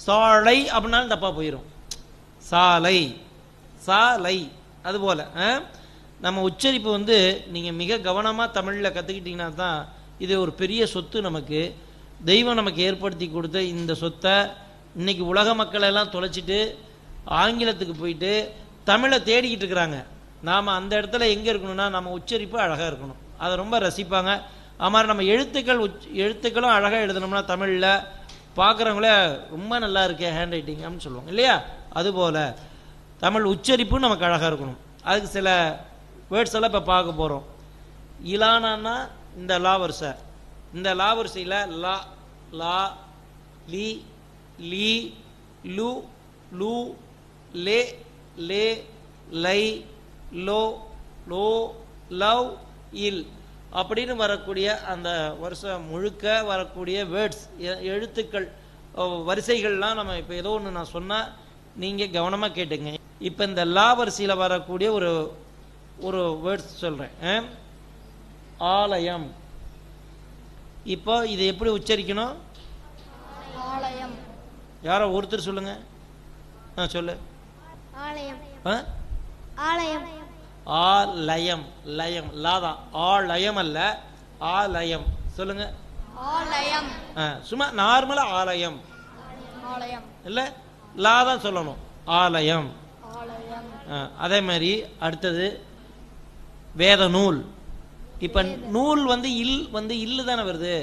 [SPEAKER 2] சாலை அப்படின்னாலும் தப்பாக போயிடும். சாலை சாலை. அதுபோல் நம்ம உச்சரிப்பு நீங்கள் மிக கவனமாக தமிழில் கற்றுக்கிட்டிங்கன்னா தான் இது ஒரு பெரிய சொத்து. நமக்கு தெய்வம் நமக்கு ஏற்படுத்தி கொடுத்த இந்த சொத்தை இன்னைக்கு உலக மக்கள் எல்லாம் தொலைச்சிட்டு ஆங்கிலத்துக்கு போயிட்டு தமிழை தேடிக்கிட்டு இருக்கிறாங்க. நாம் அந்த இடத்துல எங்கே இருக்கணும்னா நம்ம உச்சரிப்பு அழகாக இருக்கணும். அதை ரொம்ப ரசிப்பாங்க. அது மாதிரி நம்ம எழுத்துக்களும் அழகாக எழுதணும்னா தமிழில் பார்க்குறவங்களே ரொம்ப நல்லா இருக்கே ஹேண்ட் ரைட்டிங் அப்படின்னு சொல்லுவாங்க இல்லையா? அதுபோல் தமிழ் உச்சரிப்பும் நமக்கு அழகாக இருக்கணும். அதுக்கு சில வேர்ட்ஸ் எல்லாம் இப்போ பார்க்க போகிறோம். இலானா இந்த லா வரிசை. இந்த லா வரிசையில் லா லா லி லீ லு லூ லே லே லை லோ லோ லவ் இல் அப்படின்னு வரக்கூடிய அந்த வருஷம் முழுக்க வரக்கூடிய வேர்ட்ஸ், எழுத்துக்கள், வரிசைகள்லாம் நம்ம இப்போ ஏதோ ஒன்று நான் சொன்னால் நீங்கள் கவனமாக கேட்டுங்க. இப்போ இந்த லா வரிசையில் வரக்கூடிய ஒரு ஒரு வேர்ட்ஸ் சொல்கிறேன். ஆலயம். இப்போ இதை எப்படி உச்சரிக்கணும்?
[SPEAKER 3] ஆலயம்.
[SPEAKER 2] யாரோ ஒருத்தர் சொல்லுங்க. சொல்லு.
[SPEAKER 3] ஆலயம்.
[SPEAKER 2] ஆலயம். ஆலயம். லயம் லாதான். ஆலயம் அல்ல, ஆலயம். சொல்லுங்க.
[SPEAKER 3] ஆலயம்.
[SPEAKER 2] சும்மா நார்மலா ஆலயம்.
[SPEAKER 3] ஆலயம்
[SPEAKER 2] இல்ல, லாதான் சொல்லணும். ஆலயம்.
[SPEAKER 3] ஆலயம்.
[SPEAKER 2] அதே மாதிரி அடுத்தது வேத நூல். இப்ப நூல் வந்து இல்லு தானே வருது.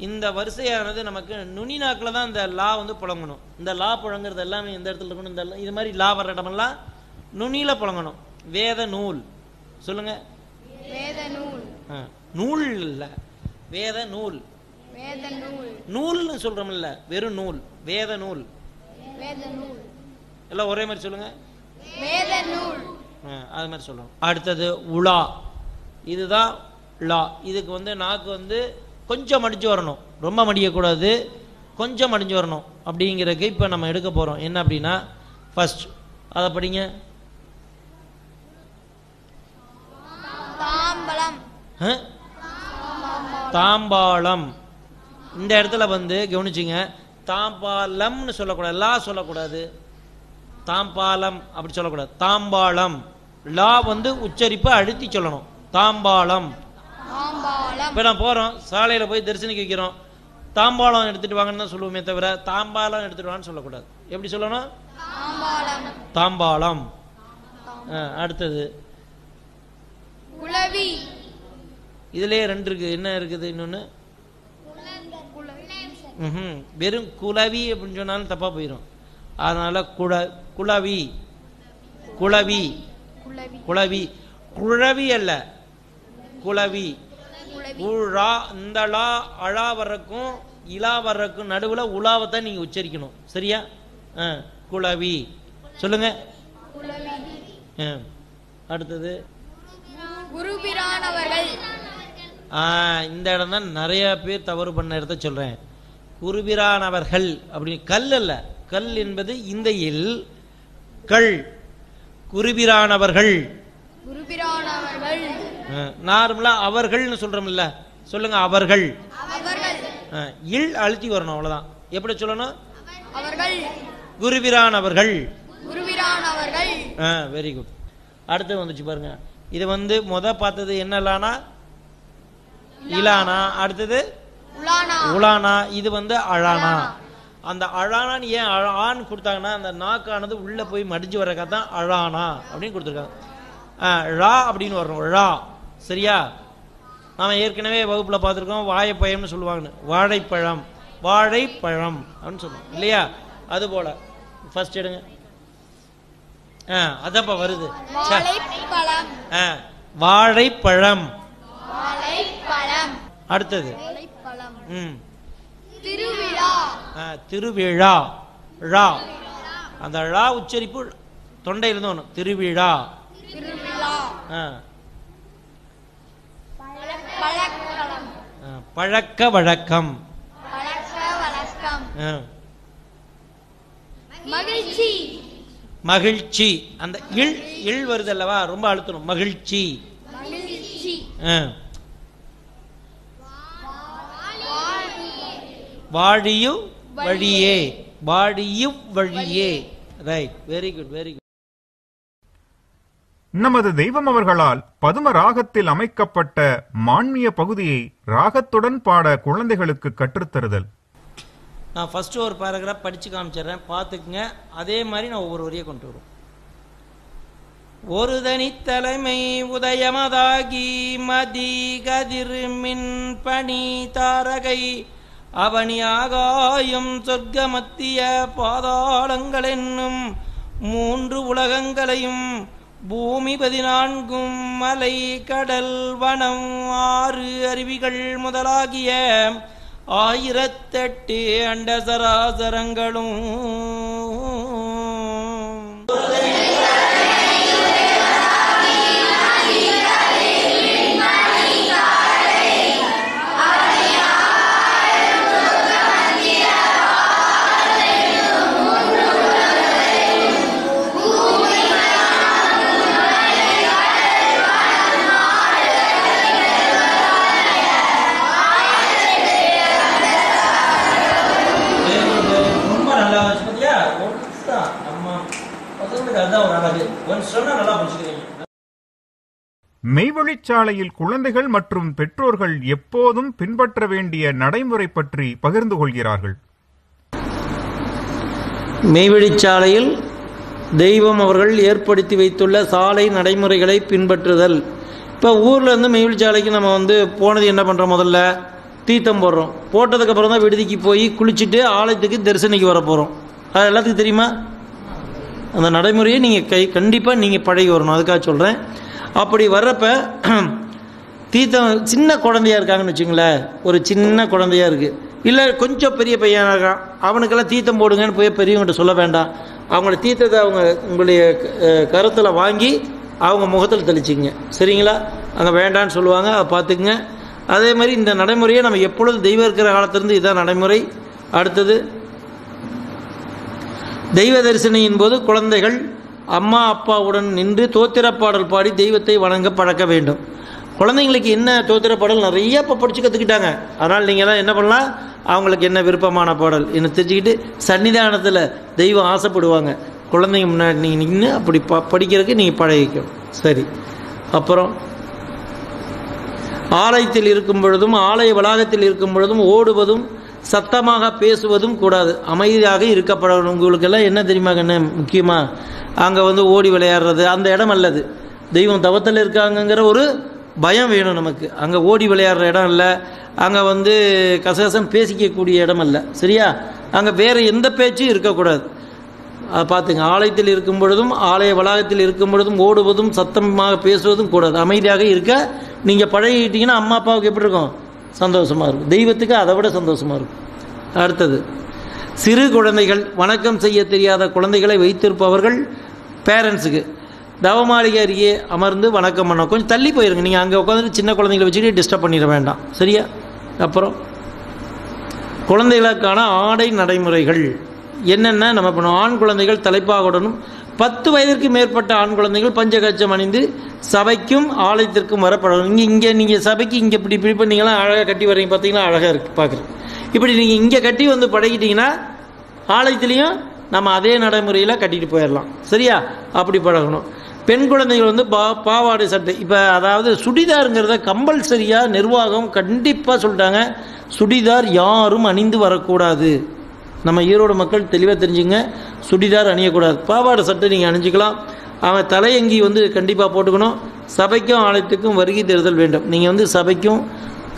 [SPEAKER 2] இந்த வரிசையானது நமக்கு நுனி நாக்கில் தான் இந்த லா வந்து புழங்கணும். இந்த லா புழங்குறது எல்லாமே இந்த இடத்துல இருக்கணும். இந்த இது மாதிரி லா வர்ற இடமெல்லாம் நுனியில புழங்கணும். வேத நூல். சொல்லுங்க.
[SPEAKER 3] வேத நூல்.
[SPEAKER 2] நூல் இல்ல, வேத நூல்.
[SPEAKER 3] வேத நூல்.
[SPEAKER 2] நூல்னு சொல்றோம்ல, வெறும் நூல். வேத நூல்.
[SPEAKER 3] வேத நூல்.
[SPEAKER 2] எல்லாம் ஒரே மாதிரி சொல்லுங்க.
[SPEAKER 3] வேத நூல்.
[SPEAKER 2] அது மாதிரி சொல்லணும். அடுத்தது உலா. இதுதான் லா. இதுக்கு வந்து நாக்கு வந்து கொஞ்சம் மடிஞ்சு வரணும், ரொம்ப மடியக்கூடாது, கொஞ்சம் மடிஞ்சு வரணும். அப்படிங்கிறதுக்கு இப்போ நம்ம எடுக்க போகிறோம். என்ன அப்படின்னா, ஃபர்ஸ்ட் அதை படிங்க.
[SPEAKER 3] தாம்பலம்.
[SPEAKER 2] தாம்பாளம். இந்த இடத்துல வந்து கவனிச்சுங்க, தாம்பாலம்னு சொல்லக்கூடாது, லா சொல்லக்கூடாது. தாம்பாலம் அப்படி சொல்லக்கூடாது. தாம்பாளம். லா வந்து உச்சரிப்பை அழுத்தி சொல்லணும். தாம்பாளம். இப்போ நான் போகிறோம், சாலையில் போய் தரிசனிக்க வைக்கிறோம், தாம்பாளம் எடுத்துட்டு வாங்கன்னு தான் சொல்லுவோமே தவிர தாம்பாளம் எடுத்துட்டு வான்னு சொல்லக்கூடாது. எப்படி சொல்லணும்? தாம்பாளம். அடுத்தது
[SPEAKER 3] குளவி.
[SPEAKER 2] இதுலயே ரெண்டு இருக்கு. என்ன இருக்குது இன்னொன்னு? வெறும் குளவி அப்படின்னு சொன்னாலும் தப்பா போயிடும். அதனால குளவி. குளவி. குளவி. குழவி அல்ல, குளவி. உழா. இந்த லா அழா வர்றக்கும் இலா வர்றக்கும் நடுவில் உலாவத்தான் நீங்க உச்சரிக்கணும். சரியா? குளவி. சொல்லுங்க. அடுத்தது
[SPEAKER 3] குருபிரானவர்கள்.
[SPEAKER 2] இந்த இடம் தான் நிறைய பேர் தவறு பண்ண இடத்த சொல்றேன். குருபிரானவர்கள் அப்படி கல் அல்ல. கல் என்பது இந்த இல் கள். குருபிரானவர்கள்.
[SPEAKER 3] குருபிரானவர்கள்.
[SPEAKER 2] நார்மலா அவர்கள்னு சொல்றோம்ல, சொல்லுங்க அவர்கள். இல் அழுத்தி வரணும், அவ்வளவுதான். எப்படி சொல்லணும்?
[SPEAKER 3] அவர்கள்.
[SPEAKER 2] குருபிரானவர்கள்.
[SPEAKER 3] குருபிரானவர்கள்.
[SPEAKER 2] Very good. அடுத்து வந்துச்சு பாருங்க. இது வந்து பார்த்தது என்னலானா இலானா, அடுத்தது உலானா. இது வந்து அழானா. அந்த அழானான்னு ஏன் ஆண் கொடுத்தாங்கன்னா, அந்த நாக்கானது உள்ள போய் மடிஞ்சு வரக்கா தான் அழானா அப்படின்னு கொடுத்துருக்காங்க. ழா அப்படின்னு வரணும். ழா. சரியா? நாம ஏற்கனவே வகுப்புல பார்த்துருக்கோம், வாழைப்பழம்னு சொல்லுவாங்கன்னு. வாழைப்பழம். வாழைப்பழம் அப்படின்னு சொல்லுவோம் இல்லையா? அது போல ஃபர்ஸ்ட் எடுங்க. அதப்பா வருது. வாழைப்பழம். அடுத்தது
[SPEAKER 3] திருவிழா.
[SPEAKER 2] திருவிழா. ழா. அந்த ழா உச்சரிப்பு தொண்டையில் இருந்து திருவிழா. பழக்க வழக்கம்.
[SPEAKER 3] மகிழ்ச்சி.
[SPEAKER 2] மகிழ்ச்சி. அந்த இல் வருது அல்லவா, ரொம்ப அழுத்தணும். மகிழ்ச்சி. வாழியு வழியே. வாழியு வழியே. Right. Very good, very good.
[SPEAKER 1] நமது தெய்வம் அவர்களால் பதும ராகத்தில் அமைக்கப்பட்ட மான்மிய பகுதியை ராகத்துடன் பாட குழந்தைகளுக்கு கற்றுத்தருதல்.
[SPEAKER 2] நான் ஃபர்ஸ்ட் ஒரு பேராகிராஃப் படிச்சு காமிச்சிடுறேன், பார்த்துக்குங்க. அதே மாதிரி நான் ஒவ்வொரு வரியை கொண்டு வரும். ஒரு தனித்தலைமை உதயமதாகி மதி கதிர் மின் பணி தாரகை அவனி ஆகாயம் சொர்க்க மத்திய பாதாளங்கள் என்னும் 3 உலகங்களையும் பூமி 14 மலை கடல் வனம் 6 அருவிகள் முதலாகிய 1008 அண்ட சராசரங்களும்
[SPEAKER 1] மெய்வழிச்சாலையில் குழந்தைகள் மற்றும் பெற்றோர்கள் எப்போதும் பின்பற்ற வேண்டிய நடைமுறை பற்றி பகிர்ந்து கொள்கிறார்கள்.
[SPEAKER 2] மெய்வழிச்சாலையில் தெய்வம் அவர்கள் ஏற்படுத்தி வைத்துள்ள சாலை நடைமுறைகளை பின்பற்றுதல். இப்போ ஊர்லேருந்து மெய்வழிச்சாலைக்கு நம்ம போனது என்ன பண்ணுறோம்? முதல்ல தீர்த்தம் போடுறோம். போட்டதுக்கப்புறம் தான் விடுதிக்கு போய் குளிச்சுட்டு ஆலயத்துக்கு தரிசனிக்கு வர போகிறோம். அது எல்லாத்துக்கும் தெரியுமா? அந்த நடைமுறையை நீங்கள் கண்டிப்பாக நீங்கள் பழகி வரணும். அதுக்காக சொல்கிறேன். அப்படி வர்றப்ப தீர்த்தம் சின்ன குழந்தையா இருக்காங்கன்னு வச்சுங்களேன், ஒரு சின்ன குழந்தையா இருக்குது, இல்லை கொஞ்சம் பெரிய பையனாக இருக்கான், அவனுக்கெல்லாம் தீர்த்தம் போடுங்கன்னு போய் பெரியவங்கள்ட்ட சொல்ல வேண்டாம். அவங்களோட தீர்த்தத்தை உங்களுடைய கருத்தில் வாங்கி அவங்க முகத்தில் தெளிச்சிங்க. சரிங்களா? அங்கே வேண்டான்னு சொல்லுவாங்க, அதை பார்த்துக்குங்க. அதே மாதிரி இந்த நடைமுறையை நம்ம எப்பொழுது தெய்வம் இருக்கிற காலத்திலிருந்து இதான் நடைமுறை. அடுத்தது தெய்வ தரிசனையின் போது குழந்தைகள் அம்மா அப்பாவுடன் நின்று தோத்திர பாடல் பாடி தெய்வத்தை வணங்க பழக்க வேண்டும். குழந்தைங்களுக்கு என்ன தோத்திர பாடல் நிறைய இப்போ படித்து கற்றுக்கிட்டாங்க. அதனால் நீங்கள் தான் என்ன பண்ணலாம், அவங்களுக்கு என்ன விருப்பமான பாடல் என்ன தெரிஞ்சுக்கிட்டு சன்னிதானத்தில் தெய்வம் ஆசைப்படுவாங்க. குழந்தைங்க முன்னாடி நீங்கள் நின்று அப்படி படிக்கிறதுக்கு நீங்கள் பழகிக்கணும். சரி. அப்புறம் ஆலயத்தில் இருக்கும் பொழுதும் ஆலய வளாகத்தில் இருக்கும் பொழுதும் ஓடுவதும் சத்தமாக பேசுவதும் கூடாது. அமைதியாக இருக்கப்படணும். உங்களுக்கெல்லாம் என்ன தெரியுமா கண்ணு, முக்கியமாக அங்கே ஓடி விளையாடுறது அந்த இடம் அல்லது. தெய்வம் தவத்தில் இருக்காங்கங்கிற ஒரு பயம் வேணும் நமக்கு. அங்கே ஓடி விளையாடுற இடம் இல்லை, அங்கே கசகசம் பேசிக்கக்கூடிய இடம் அல்ல. சரியா? அங்கே வேறு எந்த பேச்சும் இருக்கக்கூடாது. அதை பார்த்துங்க. ஆலயத்தில் இருக்கும் பொழுதும் ஆலய வளாகத்தில் இருக்கும் பொழுதும் ஓடுவதும் சத்தமாக பேசுவதும் கூடாது. அமைதியாக இருக்க நீங்கள் பழகிட்டீங்கன்னா அம்மா அப்பாவுக்கு எப்படி இருக்கும்? சந்தோஷமாக இருக்கும். தெய்வத்துக்கு அதை விட சந்தோஷமாக இருக்கும். அடுத்தது சிறு குழந்தைகள், வணக்கம் செய்ய தெரியாத குழந்தைகளை வைத்திருப்பவர்கள் பேரண்ட்ஸுக்கு தவமாளிகை அருகே அமர்ந்து வணக்கம் பண்ண கொஞ்சம் தள்ளி போயிருங்க. நீங்கள் அங்கே உட்காந்துட்டு சின்ன குழந்தைகளை வச்சுட்டு டிஸ்டர்ப் பண்ணிட வேண்டாம். சரியா? அப்புறம் குழந்தைகளுக்கான ஆடை நடைமுறைகள் என்னென்ன நம்ம பண்ணுவோம்? ஆண் குழந்தைகள் தலைப்பாகுடனும் 10 வயதிற்கு மேற்பட்ட ஆண் குழந்தைகள் பஞ்சகச்சம் அணிந்து சபைக்கும் ஆலயத்திற்கும் வரப்படணும். இங்கே நீங்கள் சபைக்கு இங்கே இப்படி பண்ணீங்கன்னா அழகாக கட்டி வரீங்க, பார்த்தீங்கன்னா அழகாக இருக்குது பார்க்குறேன். இப்படி நீங்கள் இங்கே கட்டி பழகிட்டீங்கன்னா ஆலயத்துலேயும் நம்ம அதே நடைமுறையில் கட்டிட்டு போயிடலாம். சரியா? அப்படி பழகணும். பெண் குழந்தைகள் பாவாடை சட்டை, இப்போ அதாவது சுடிதாருங்கிறத கம்பல்சரியாக நிர்வாகம் கண்டிப்பாக சொல்லிட்டாங்க. சுடிதார் யாரும் அணிந்து வரக்கூடாது. நம்ம ஈரோடு மக்கள் தெளிவாக தெரிஞ்சுங்க, சுடிதார் அணியக்கூடாது. பாவாடை சட்டை நீங்கள் அணிஞ்சிக்கலாம். அவன் தலையங்கி கண்டிப்பாக போட்டுக்கணும். சபைக்கும் ஆலயத்துக்கும் வருகை தருதல் வேண்டும். நீங்கள் சபைக்கும்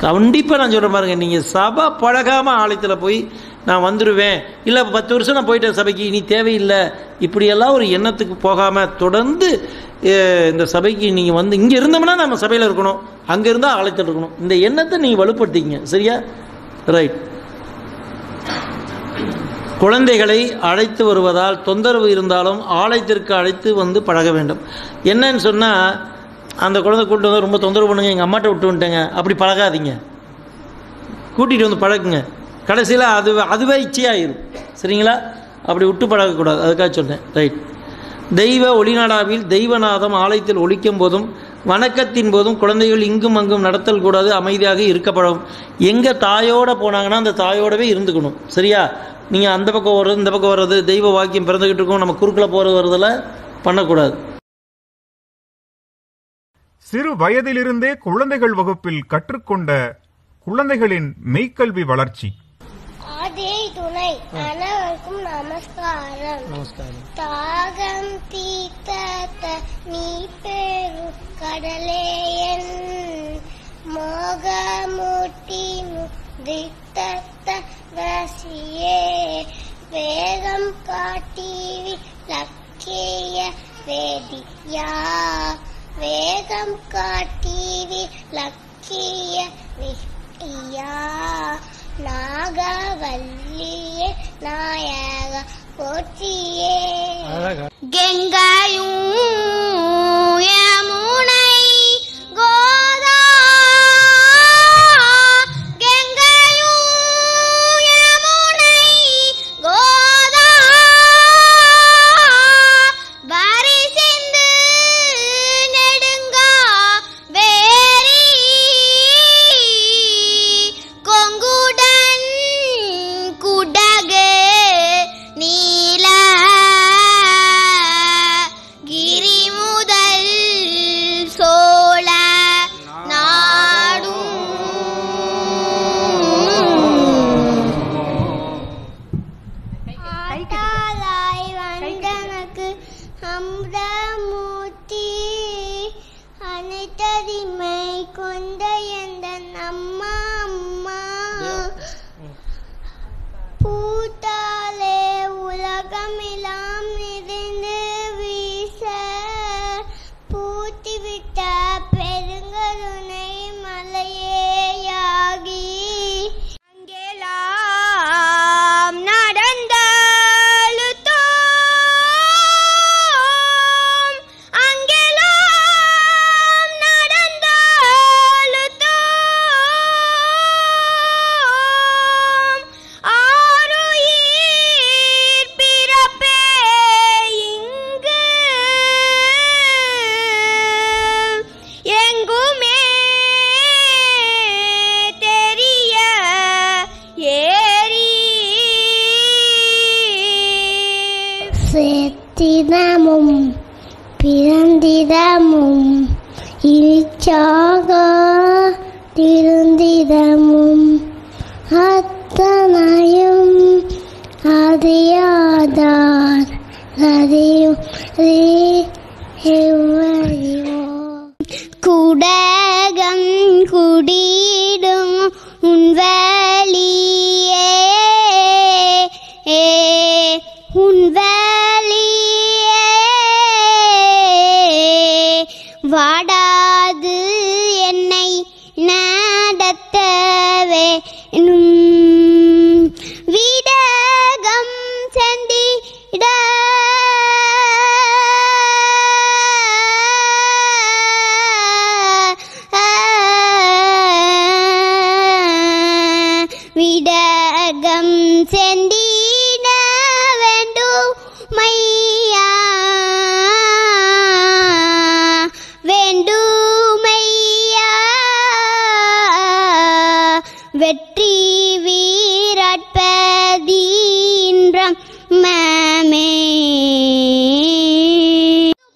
[SPEAKER 2] கண்டிப்பாக நான் சொல்கிறேன் பாருங்கள், நீங்கள் சபை பழகாமல் ஆலயத்தில் போய் நான் வந்துடுவேன், இல்லை 10 வருஷம் நான் போயிட்டேன் சபைக்கு இனி தேவையில்லை, இப்படியெல்லாம் ஒரு எண்ணத்துக்கு போகாமல் தொடர்ந்து இந்த சபைக்கு நீங்கள் இங்கே இருந்தோம்னா நம்ம சபையில் இருக்கணும், அங்கே இருந்தால் ஆலயத்தில் இருக்கணும், இந்த எண்ணத்தை நீங்கள் வலுப்படுத்திங்க. சரியா? ரைட். குழந்தைகளை அழைத்து வருவதால் தொந்தரவு இருந்தாலும் ஆலயத்திற்கு அழைத்து பழக வேண்டும். என்னன்னு சொன்னால், அந்த குழந்தை கூப்பிட்டு ரொம்ப தொந்தரவு பண்ணுங்க, எங்கள் அம்மாட்ட விட்டு வந்துட்டேங்க, அப்படி பழகாதீங்க. கூட்டிகிட்டு பழகுங்க. கடைசியில் அதுவே இச்சையாயிரும். சரிங்களா? அப்படி விட்டு பழகக்கூடாது. அதுக்காக சொன்னேன். ரைட். தெய்வ ஒளிநாடாவில் தெய்வநாதம் ஆலயத்தில் ஒலிக்கும் போதும் வணக்கத்தின் போதும் குழந்தைகள் இங்கும் அங்கும் நடத்தல் கூடாது. அமைதியாக இருக்கப்படும். எங்கே தாயோட போனாங்கன்னா அந்த தாயோடவே இருந்துக்கணும். சரியா? நீங்கள் அந்த பக்கம் வர்றது இந்த பக்கம் வர்றது, தெய்வ வாக்கியம் பிறந்துக்கிட்டு இருக்கோம், நம்ம குறுக்கில் போகிறது வரதெல்லாம் பண்ணக்கூடாது.
[SPEAKER 1] சிறு வயதிலிருந்தே குழந்தைகள் வகுப்பில் கற்றுக்கொண்ட குழந்தைகளின் மெய்க்கல்வி வளர்ச்சி.
[SPEAKER 4] ஆதியை துணை அனைவருக்கும் நமஸ்காரம். தாகம் தீர்த்த நீ பெரு கடலேயன் மோகமூர்த்தி முதித்த வசியே வேகம் காட்டி லக்கிய வேதியா வேகம் காட்டி லக்கிய வியா நாகவல்லியே நாயக போற்றியே. கங்கையும் யமுனை கோதா கங்கையும் யமுனை கோதா பாரி சிந்து நெடுங்கா வேரி கொங்குடன் குடகு நீல கிரிமுத மூத்ததிமை கொண்ட எந்த அம்மா அம்மா பூத்தாலே உலகமெல்லாம் நிறைந்து வீச பூத்திவிட்ட பெருங்கருணை மலையேயாகி அங்கெல்லாம் நடந்தழுத்தோம் அங்கெல்லாம் நடந்தழுத்தோம் ஆருயிர் பிறப்பே இங்கு எங்குமே தெரிய ஏறி செத்திடமும் பிறந்திடமும் இனிச்சாக திருந்திடமும் அத்தனையும் அறியாதார் அறியும் குடகம் குடிடும் உன்வலியே உன்வலியே வாடாது என்னை நடத்தவே விடகம் செந்திட விடகம் செந்திட வேண்டும் மையா வேண்டுமையா வெற்றி வீரட்பதீன்றம் மேமே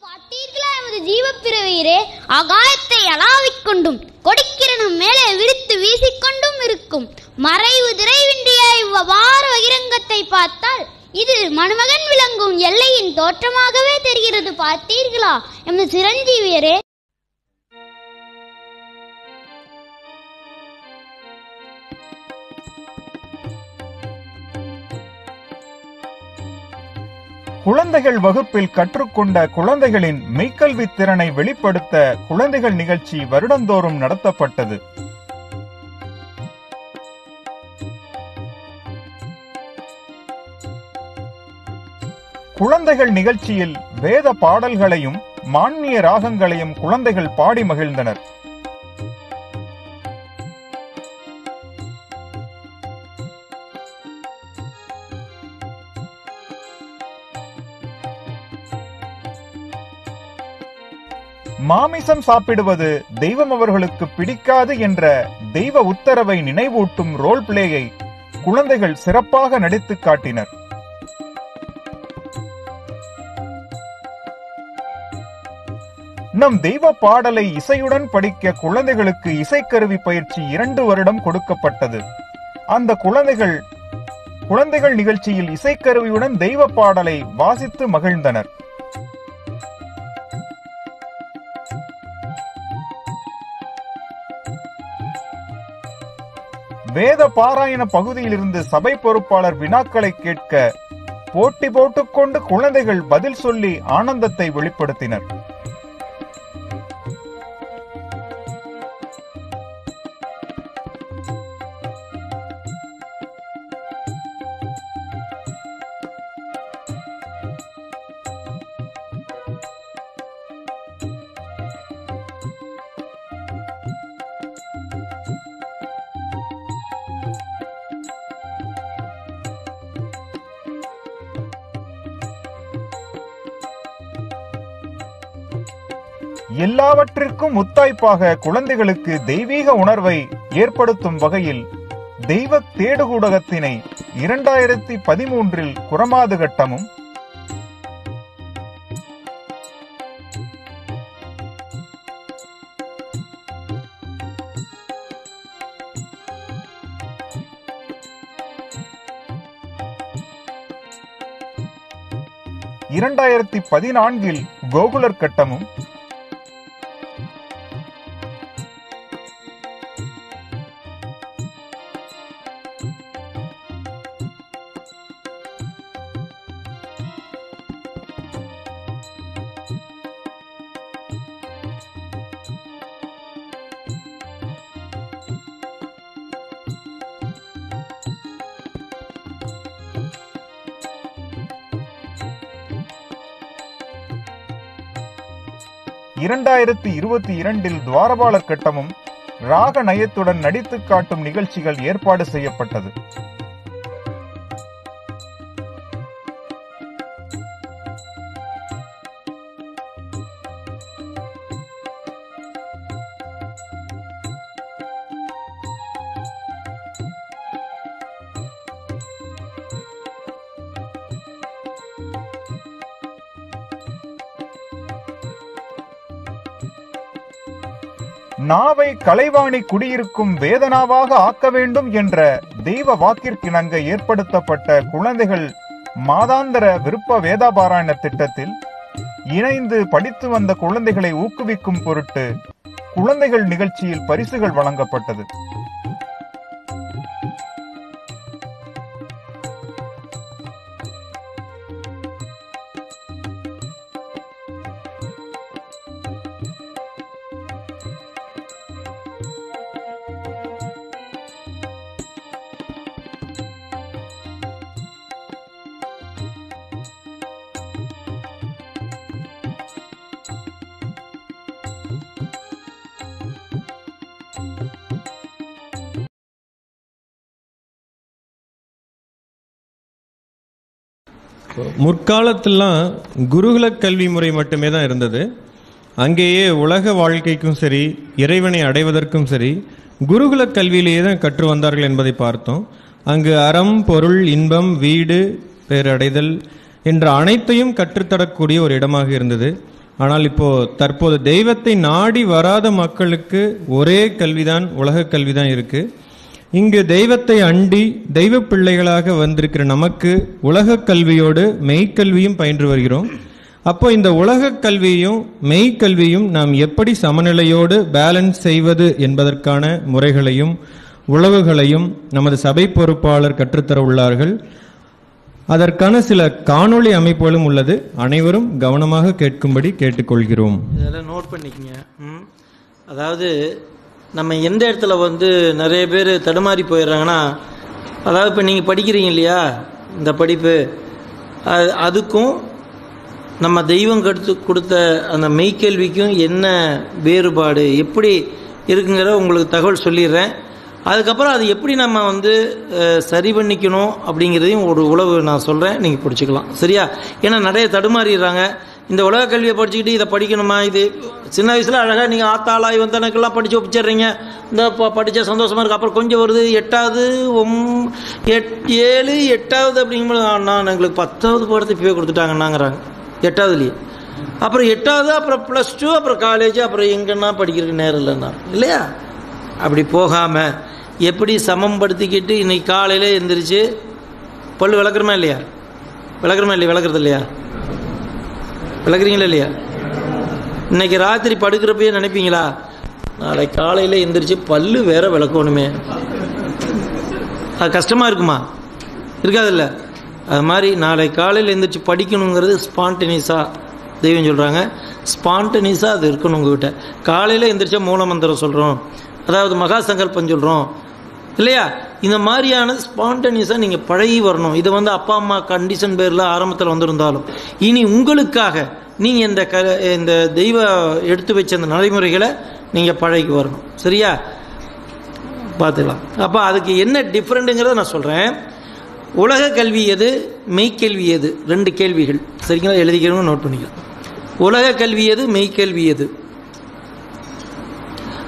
[SPEAKER 4] பார்த்தீர்களா எமது ஜீவப்பிறவியரே ஆகாயத்தை அளாவிக் கொண்டும் கொடிக்கிரணம் மேலே விரித்து வீசிக்கொண்டும் இருக்கும் மறைவு திரைவின்றிய இவ்வாறு பகிரங்கத்தை பார்த்தால் இது மணமகன் விளங்கும் எல்லையின் தோற்றமாகவே தெரிகிறது. பார்த்தீர்களா எமது சிரஞ்சீவியரே?
[SPEAKER 1] குழந்தைகள் வகுப்பில் கற்றுக்கொண்ட குழந்தைகளின் மெய்க்கல்வி திறனை வெளிப்படுத்த குழந்தைகள் நிகழ்ச்சி வருடந்தோறும் நடத்தப்பட்டது. குழந்தைகள் நிகழ்ச்சியில் வேத பாடல்களையும் மான்மிய ராகங்களையும் குழந்தைகள் பாடி மகிழ்ந்தனர். மாமிசம் சாப்பிடுவது தெய்வம் அவர்களுக்கு பிடிக்காது என்ற தெய்வ உத்தரவை நினைவூட்டும் ரோல் பிளேயை குழந்தைகள் சிறப்பாக நடித்து காட்டினர். நம் தெய்வ பாடலை இசையுடன் படிக்க குழந்தைகளுக்கு இசைக்கருவி பயிற்சி 2 வருடம் கொடுக்கப்பட்டது. அந்த குழந்தைகள் நிகழ்ச்சியில் இசைக்கருவியுடன் தெய்வ பாடலை வாசித்து மகிழ்ந்தனர். வேத பாராயண பகுதியிலிருந்து சபை பொறுப்பாளர் வினாக்களை கேட்க போட்டி போட்டுக்கொண்டு குழந்தைகள் பதில் சொல்லி ஆனந்தத்தை வெளிப்படுத்தினர். எல்லாவற்றிற்கும் முத்தாய்ப்பாக குழந்தைகளுக்கு தெய்வீக உணர்வை ஏற்படுத்தும் வகையில் தெய்வ தேடுகூடகத்தினை 2013 குறமாது கட்டமும் 2014 கோகுலர் கட்டமும் 2022 துவாரபாலர் கட்டமும் ராக நயத்துடன் நடித்து காட்டும் நிகழ்ச்சிகள் ஏற்பாடு செய்யப்பட்டது. நாவை கலைவாணி குடியிருக்கும் வேதனாவாக ஆக்க வேண்டும் என்ற தெய்வ வாக்கிற்கிணங்க ஏற்படுத்தப்பட்ட குழந்தைகள் மாதாந்திர விருப்ப வேதாபாராயண திட்டத்தில் இணைந்து படித்து வந்த குழந்தைகளை ஊக்குவிக்கும் பொருட்டு குழந்தைகள் நிகழ்ச்சியில் பரிசுகள் வழங்கப்பட்டது.
[SPEAKER 5] முற்காலத்திலாம் குருகுல கல்வி முறை மட்டுமே தான் இருந்தது. அங்கேயே உலக வாழ்க்கைக்கும் சரி, இறைவனை அடைவதற்கும் சரி, குருகுல கல்வியிலேயே தான் கற்று வந்தார்கள் என்பதை பார்த்தோம். அங்கு அறம், பொருள், இன்பம், வீடு, பேரடைதல் என்ற அனைத்தையும் கற்றுத்தரக்கூடிய ஒரு இடமாக இருந்தது. ஆனால் தற்போது தெய்வத்தை நாடி வராத மக்களுக்கு ஒரே கல்விதான், உலக கல்விதான் இருக்கு. இங்கு தெய்வத்தை அண்டி தெய்வ பிள்ளைகளாக வந்திருக்கிற நமக்கு உலக கல்வியோடு மெய்க்கல்வியும் பயின்று வருகிறோம். அப்போ இந்த உலக கல்வியும் மெய்க்கல்வியும் நாம் எப்படி சமநிலையோடு பேலன்ஸ் செய்வது என்பதற்கான முறைகளையும் உளவுகளையும் நமது சபை பொறுப்பாளர் கற்றுத்தர உள்ளார்கள். அதற்கான சில காணொளி அமைப்புகளும் உள்ளது. அனைவரும் கவனமாக கேட்கும்படி கேட்டுக்கொள்கிறோம்.
[SPEAKER 2] இதெல்லாம் நோட் பண்ணிக்கங்க. அதாவது நம்ம எந்த இடத்துல நிறைய பேர் தடுமாறி போயிடுறாங்கன்னா, அதாவது இப்போ நீங்கள் படிக்கிறீங்க இல்லையா, இந்த படிப்பு அதுக்கும் நம்ம தெய்வம் கொடுத்த அந்த மெய்க்கல்விக்கும் என்ன வேறுபாடு, எப்படி இருக்குங்கிற உங்களுக்கு தகவல் சொல்லிடுறேன். அதுக்கப்புறம் அது எப்படி நம்ம சரி பண்ணிக்கணும் அப்படிங்கிறதையும் ஒரு உளவு நான் சொல்கிறேன், நீங்கள் பிடிச்சிக்கலாம். சரியா? ஏன்னா நிறைய தடுமாறிடுறாங்க. இந்த உலக கல்வியை படிச்சுக்கிட்டு இதை படிக்கணுமா, இது சின்ன வயசில் அழகாக நீங்கள் ஆத்தாளா இவந்தனக்கெல்லாம் படித்து ஒப்பிச்சிடுறீங்க, இந்த படித்த சந்தோஷமாக இருக்குது. அப்புறம் கொஞ்சம் வருது 8வது 7 8வது அப்படிங்கும்போது நான் எங்களுக்கு 10வது பாடத்தை இப்போவே கொடுத்துட்டாங்கன்னாங்கிறாங்க 8வதுலேயே. அப்புறம் 8வது, அப்புறம் +2, அப்புறம் காலேஜ், அப்புறம் எங்கன்னா படிக்கிறதுக்கு நேரம் இல்லைன்னா இல்லையா? அப்படி போகாமல் எப்படி சமம்படுத்திக்கிட்டு இன்னைக்கு காலையில் எழுந்திரிச்சு பல்லு விளக்குறமா இல்லையா? விளக்குறது இல்லையா? விளக்குறீங்களா இல்லையா? இன்னைக்கு ராத்திரி படுக்கிறப்பயே நினைப்பீங்களா, நாளை காலையில் எந்திரிச்சு பல்லு வேற விளக்கணுமே? அது கஷ்டமாக இருக்குமா? இருக்காதுல்ல? அது மாதிரி நாளை காலையில் எந்திரிச்சு படிக்கணுங்கிறது ஸ்பான்டனியஸாக தெய்வம் சொல்கிறாங்க. ஸ்பான்டனியஸாக அது இருக்கணும் உங்ககிட்ட. காலையில் எந்திரிச்சா மூலமந்திரம் சொல்கிறோம், அதாவது மகா சங்கல்பம் சொல்கிறோம் இல்லையா? இந்த மாதிரியான ஸ்பான்டனியஸாக நீங்கள் பழகி வரணும். இது அப்பா அம்மா கண்டிஷன் பேரில் ஆரம்பத்தில் வந்திருந்தாலும் இனி உங்களுக்காக நீங்கள் இந்த தெய்வ எடுத்து வச்ச அந்த நடைமுறைகளை நீங்கள் பழகி வரணும். சரியா? பார்த்துக்கலாம். அப்போ அதுக்கு என்ன டிஃப்ரெண்ட்டுங்கிறத நான் சொல்கிறேன். உலக கல்வி எது, மெய்க்கல்வி எது? 2 கேள்விகள். சரிங்களா? எழுதிக்கணும், நோட் பண்ணிக்கலாம். உலக கல்வி எது, மெய்க்கல்வி எது?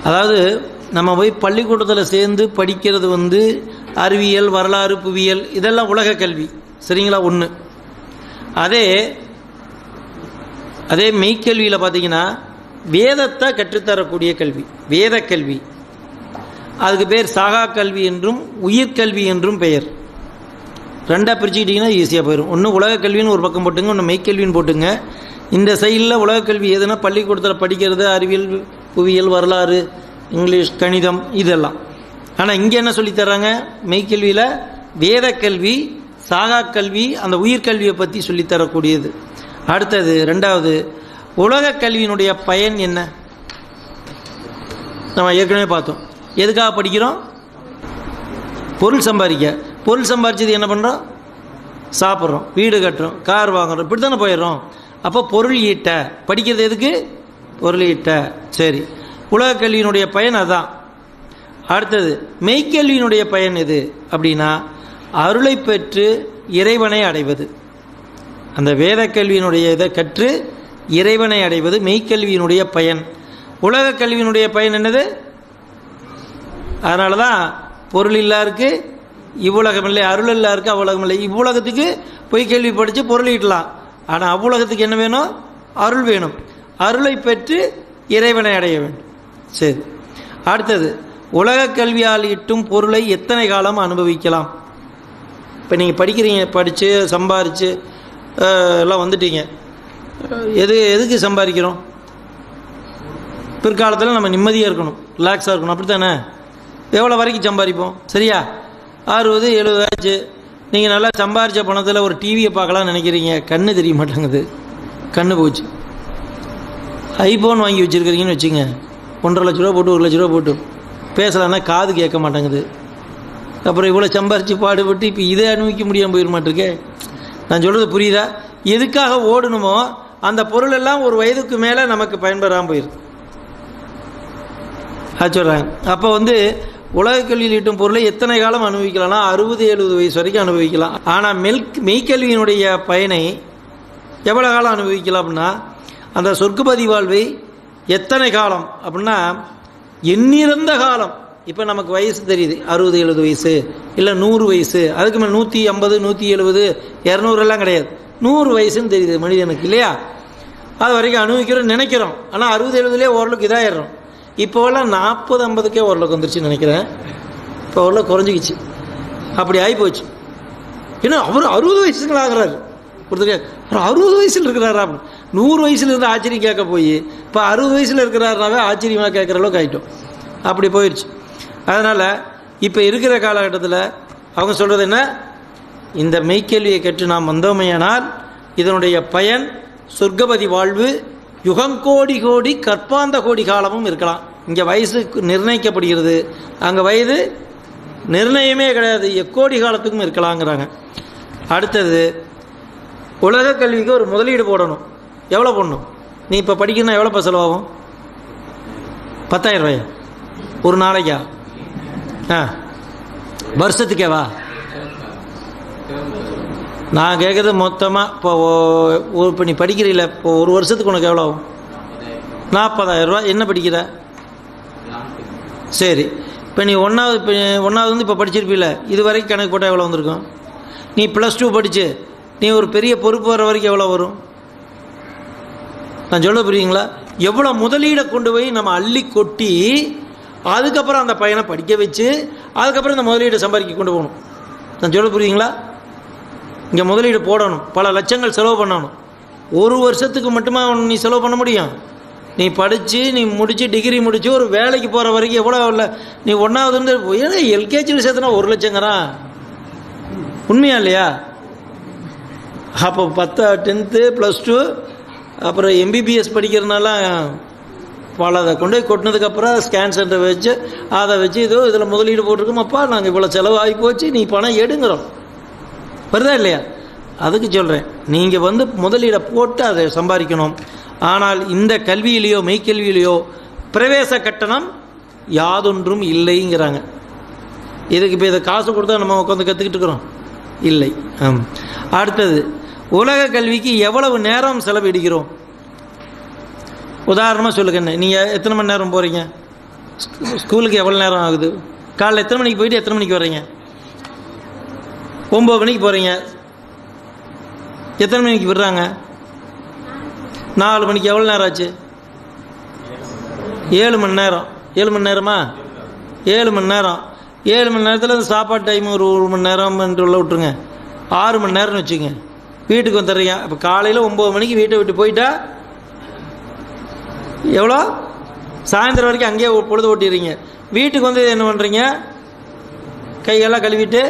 [SPEAKER 2] அதாவது நம்ம போய் பள்ளிக்கூடத்தில் சேர்ந்து படிக்கிறது அறிவியல், வரலாறு, புவியியல், இதெல்லாம் உலக கல்வி. சரிங்களா? ஒன்று. அதே மெய்க்கல்வியில் பார்த்தீங்கன்னா வேதத்தை கற்றுத்தரக்கூடிய கல்வி, வேத கல்வி. அதுக்கு பேர் சாகா கல்வி என்றும் உயிர்கல்வி என்றும் பெயர். 2ஆக பிரிச்சுக்கிட்டிங்கன்னா ஈஸியாக போயிடும். ஒன்று உலக கல்வின்னு ஒரு பக்கம் போட்டுங்க, ஒன்று மெய்க்கல்வின்னு போட்டுங்க. இந்த சைடில் உலக கல்வி எதுனா பள்ளிக்கூடத்தில் படிக்கிறது அறிவியல், புவியியல், வரலாறு, இங்கிலீஷ், கணிதம், இதெல்லாம். ஆனால் இங்கே என்ன சொல்லித்தர்றாங்க? மெய்க்கல்வியில் வேத கல்வி, சாகா கல்வி, அந்த உயிர்கல்வியை பற்றி சொல்லித்தரக்கூடியது. அடுத்தது 2வது, உலக கல்வியினுடைய பயன் என்ன? நம்ம ஏற்கனவே பார்த்தோம். எதுக்காக படிக்கிறோம்? பொருள் சம்பாதிக்க. பொருள் சம்பாதிச்சது என்ன பண்ணுறோம்? சாப்பிட்றோம், வீடு கட்டுறோம், கார் வாங்குறோம், இப்படி தானே போயிடுறோம். அப்போ பொருள் ஈட்ட படிக்கிறது எதுக்கு? பொருளீட்ட. சரி, உலக கல்வியினுடைய பயன் அதான். அடுத்தது மெய்க்கல்வியினுடைய பயன் எது அப்படின்னா அருளை பெற்று இறைவனை அடைவது. அந்த வேத கல்வியினுடைய இதை கற்று இறைவனை அடைவது மெய்க்கல்வியினுடைய பயன். உலக கல்வியினுடைய பயன் என்னது? அதனால தான் பொருள் இல்லாருக்கு இவ்வுலகம் இல்லை, அருள் இல்லாருக்கு அவ்வுலகம் இல்லை. இவ்வுலகத்துக்கு பொய் கேள்வி படித்து பொருள் ஈட்டலாம், ஆனால் அவ்வுலகத்துக்கு என்ன வேணும்? அருள் வேணும். அருளை பெற்று இறைவனை அடைய வேண்டும். சரி, அடுத்தது உலக கல்வியால் ஈட்டும் பொருளை எத்தனை காலம் அனுபவிக்கலாம்? இப்போ நீங்கள் படிக்கிறீங்க, படித்து சம்பாரித்து எல்லாம் வந்துட்டீங்க. எதுக்கு சம்பாதிக்கிறோம்? பிற்காலத்தில் நம்ம நிம்மதியாக இருக்கணும், ரிலாக்ஸாக இருக்கணும், அப்படி தானே? எவ்வளோ வரைக்கும் சம்பாதிப்போம்? சரியா, 60-70 ஆச்சு. நீங்கள் நல்லா சம்பாரித்த பணத்தில் ஒரு டிவியை பார்க்கலாம்னு நினைக்கிறீங்க, கண்ணு தெரிய மாட்டேங்குது, கண்ணு போச்சு. ஐஃபோன் வாங்கி வச்சுருக்கிறீங்கன்னு வச்சுங்க, 1.5 லட்ச ரூபா போட்டு 1 லட்ச ரூபா போட்டு பேசலான்னா காது கேட்க மாட்டேங்குது. அப்புறம் இவ்வளோ சம்பாரித்து பாடுபட்டு இப்போ இதை அனுபவிக்க முடியாமல் போயிட மாட்டிருக்கே. நான் சொல்கிறது புரியுதா? எதுக்காக ஓடணுமோ அந்த பொருள் எல்லாம் ஒரு வயதுக்கு மேலே நமக்கு பயன்பெறாமல் போயிருக்கு. அது சொல்கிறாங்க. அப்போ உலக கல்வியில் ஈட்டும் பொருளை எத்தனை காலம் அனுபவிக்கலாம்னா 60-70 வயசு வரைக்கும் அனுபவிக்கலாம். ஆனால் மெய்க்கல்வியினுடைய பயனை எவ்வளோ காலம் அனுபவிக்கலாம் அப்படின்னா அந்த சொர்க்கபதி வாழ்வை எத்தனை காலம் அப்படின்னா எண்ணிறந்த காலம். இப்போ நமக்கு வயசு தெரியுது 60-70 வயசு, இல்லை 100 வயசு, அதுக்கு மேலே 150, 170, 200 எல்லாம் கிடையாது, 100 வயசுன்னு தெரியுது மனிதனுக்கு, இல்லையா? அது வரைக்கும் அனுபவிக்கிறோம் நினைக்கிறோம். ஆனால் 60-70லேயே ஓரளவுக்கு இதாகிடுறோம். இப்போவெல்லாம் 40-50க்கே ஓரளவுக்கு வந்துருச்சுன்னு நினைக்கிறேன். இப்போ ஓரளவுக்கு குறைஞ்சிக்கிச்சு, அப்படி ஆகி போச்சு. ஏன்னா அவர் 60 வயசுங்களா ஆகிறாரு, ஒருத்தர் அவர் 60 வயசில் இருக்கிறாரா அப்படின்னு. 100 வயசில் இருந்து ஆச்சரியம் கேட்க போய் இப்போ 60 வயசில் இருக்கிறாருனாவே ஆச்சரியமாக கேட்குற அளவுக்கு ஆகிட்டோம். அப்படி போயிடுச்சு. அதனால் இப்போ இருக்கிற காலகட்டத்தில் அவங்க சொல்கிறது என்ன? இந்த மெய்க்கல்வியை கற்று நாம் வந்தோமையானால் இதனுடைய பயன் சொர்க்கபதி வாழ்வு யுகங்கோடி கோடி கற்பாந்த கோடி காலமும் இருக்கலாம். இங்கே வயசு நிர்ணயிக்கப்படுகிறது, அங்கே வயது நிர்ணயமே கிடையாது, எக்கோடி காலத்துக்கும் இருக்கலாங்கிறாங்க. அடுத்தது உலக கல்விக்கு ஒரு முதலீடு போடணும். எவ்வளோ போடணும்? நீ இப்போ படிக்கணும்னா எவ்வளோப்பா செலவாகும்? 10,000 ரூபாயா ஒரு நாளைக்கா? வருஷத்துக்கேவா? நான் கேட்குறது மொத்தமாக. இப்போ நீ படிக்கிறீல்ல, இப்போ ஒரு வருஷத்துக்கு உனக்கு எவ்வளோ ஆகும்? 40,000 ரூபா. என்ன படிக்கிற? சரி, இப்போ நீ ஒன்றாவது இப்போ படிச்சிருப்பீல, இது வரைக்கும் கணக்கு போட்டால் எவ்வளோ வந்திருக்கும்? நீ +2 படித்து நீ ஒரு பெரிய பொறுப்பு வர வரைக்கும் எவ்வளோ வரும்? நான் சொல்ல புரியுங்களா? எவ்வளோ முதலீடை கொண்டு போய் நம்ம அள்ளி கொட்டி அதுக்கப்புறம் அந்த பையனை படிக்க வச்சு அதுக்கப்புறம் இந்த முதலீடை சம்பாதிக்க கொண்டு போகணும். நான் சொல்ல புரியுங்களா? இங்கே முதலீடு போடணும், பல லட்சங்கள் செலவு பண்ணணும். ஒரு வருஷத்துக்கு மட்டுமா நீ செலவு பண்ண முடியும்? நீ படித்து நீ முடித்து டிகிரி முடித்து ஒரு வேலைக்கு போகிற வரைக்கும் எவ்வளோ இல்லை? நீ 1ஆவதுலேருந்து ஏன்னா எல்கேஜியில் சேர்த்துனா 1 லட்சங்கிறான். உண்மையா இல்லையா? அப்போ 10th +2 அப்புறம் எம்பிபிஎஸ் படிக்கிறதுனால பல அதை கொண்டு போய் கொட்டினதுக்கப்புறம் ஸ்கேன் சென்டர் வச்சு அதை வச்சு இதில் முதலீடு போட்டிருக்கோமப்பா, நாங்கள் இவ்வளோ செலவு ஆகி போச்சு, நீ பணம் எடுங்கிறோம். வருதா இல்லையா? அதுக்கு சொல்கிறேன், நீங்கள் முதலீடை போட்டு அதை சம்பாதிக்கணும். ஆனால் இந்த கல்வியிலேயோ மெய்க்கல்வியிலேயோ பிரவேச கட்டணம் யாதொன்றும் இல்லைங்கிறாங்க. இதுக்கு இப்போ இதை காசு கொடுத்தா நம்ம உட்காந்து கற்றுக்கிட்டு இருக்கிறோம்? இல்லை. அடுத்தது உலக கல்விக்கு எவ்வளவு நேரம் செலவிடுகிறோம்? உதாரணமாக சொல்லுங்க. என்ன நீங்கள் எத்தனை மணி நேரம் போகிறீங்க ஸ்கூலுக்கு? எவ்வளோ நேரம் ஆகுது? காலைல எத்தனை மணிக்கு போயிட்டு எத்தனை மணிக்கு வர்றீங்க? 9 மணிக்கு போகிறீங்க. எத்தனை மணிக்கு விடுறாங்க? 4 மணிக்கு. எவ்வளோ நேரம் ஆச்சு? 7 மணி நேரம். 7 மணி நேரமா? 7 மணி நேரம். 7 மணி நேரத்தில் சாப்பாடு டைம் ஒரு 1 மணி நேரம் உள்ள விட்டுருங்க, 6 மணி நேரம்னு வச்சுங்க. வீட்டுக்கு வந்துடுறீங்க. இப்போ காலையில் 9 மணிக்கு வீட்டை விட்டு போயிட்டா எவ்வளோ? சாயந்தரம் வரைக்கும் அங்கேயே பொழுது ஓட்டிடுறீங்க. வீட்டுக்கு வந்து என்ன பண்ணுறீங்க? கையெல்லாம் கழுவிட்டு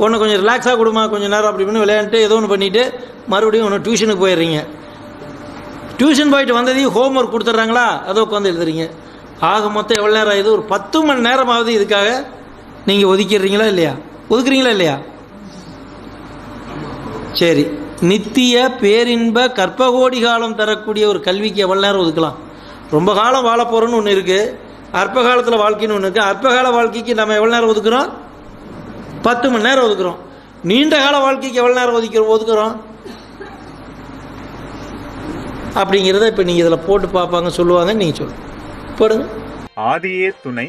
[SPEAKER 2] ஒன்று கொஞ்சம் ரிலாக்ஸாக கொடுமா கொஞ்சம் நேரம் அப்படி பண்ணி விளையாண்டுட்டு ஏதோ ஒன்று பண்ணிவிட்டு மறுபடியும் ஒன்று டியூஷனுக்கு போயிடுறீங்க. டியூஷன் போயிட்டு வந்ததையும் ஹோம் ஒர்க் கொடுத்துட்றாங்களா, அதை உட்காந்து எழுதுறீங்க. ஆக மொத்தம் எவ்வளோ நேரம் ஆகுது? ஒரு 10 மணி நேரமாவது இதுக்காக நீங்கள் ஒதுக்கிடுறீங்களா இல்லையா? ஒதுக்குறீங்களா இல்லையா? சரி, நித்திய பேரின்ப கற்பகோடி காலம் தரக்கூடிய ஒரு கல்விக்கு எவ்வளோ நேரம் ஒதுக்கலாம்? ரொம்ப காலம் வாழ போகிறோன்னு ஒன்று இருக்குது, அற்ப காலத்தில் வாழ்க்கைன்னு ஒன்று இருக்குது. அற்ப கால வாழ்க்கைக்கு நம்ம எவ்வளோ நேரம் ஒதுக்குறோம்? 10 மணி நேரம் ஒதுக்குறோம். நீண்ட கால வாழ்க்கைக்கு எவ்வளோ நேரம் ஒதுக்குறோம் அப்படிங்கிறத இப்போ நீங்கள் இதில் போட்டு பார்ப்பாங்க, சொல்லுவாங்க, நீங்கள் சொல்லுங்க போடுங்க.
[SPEAKER 1] ஆதியே துணை.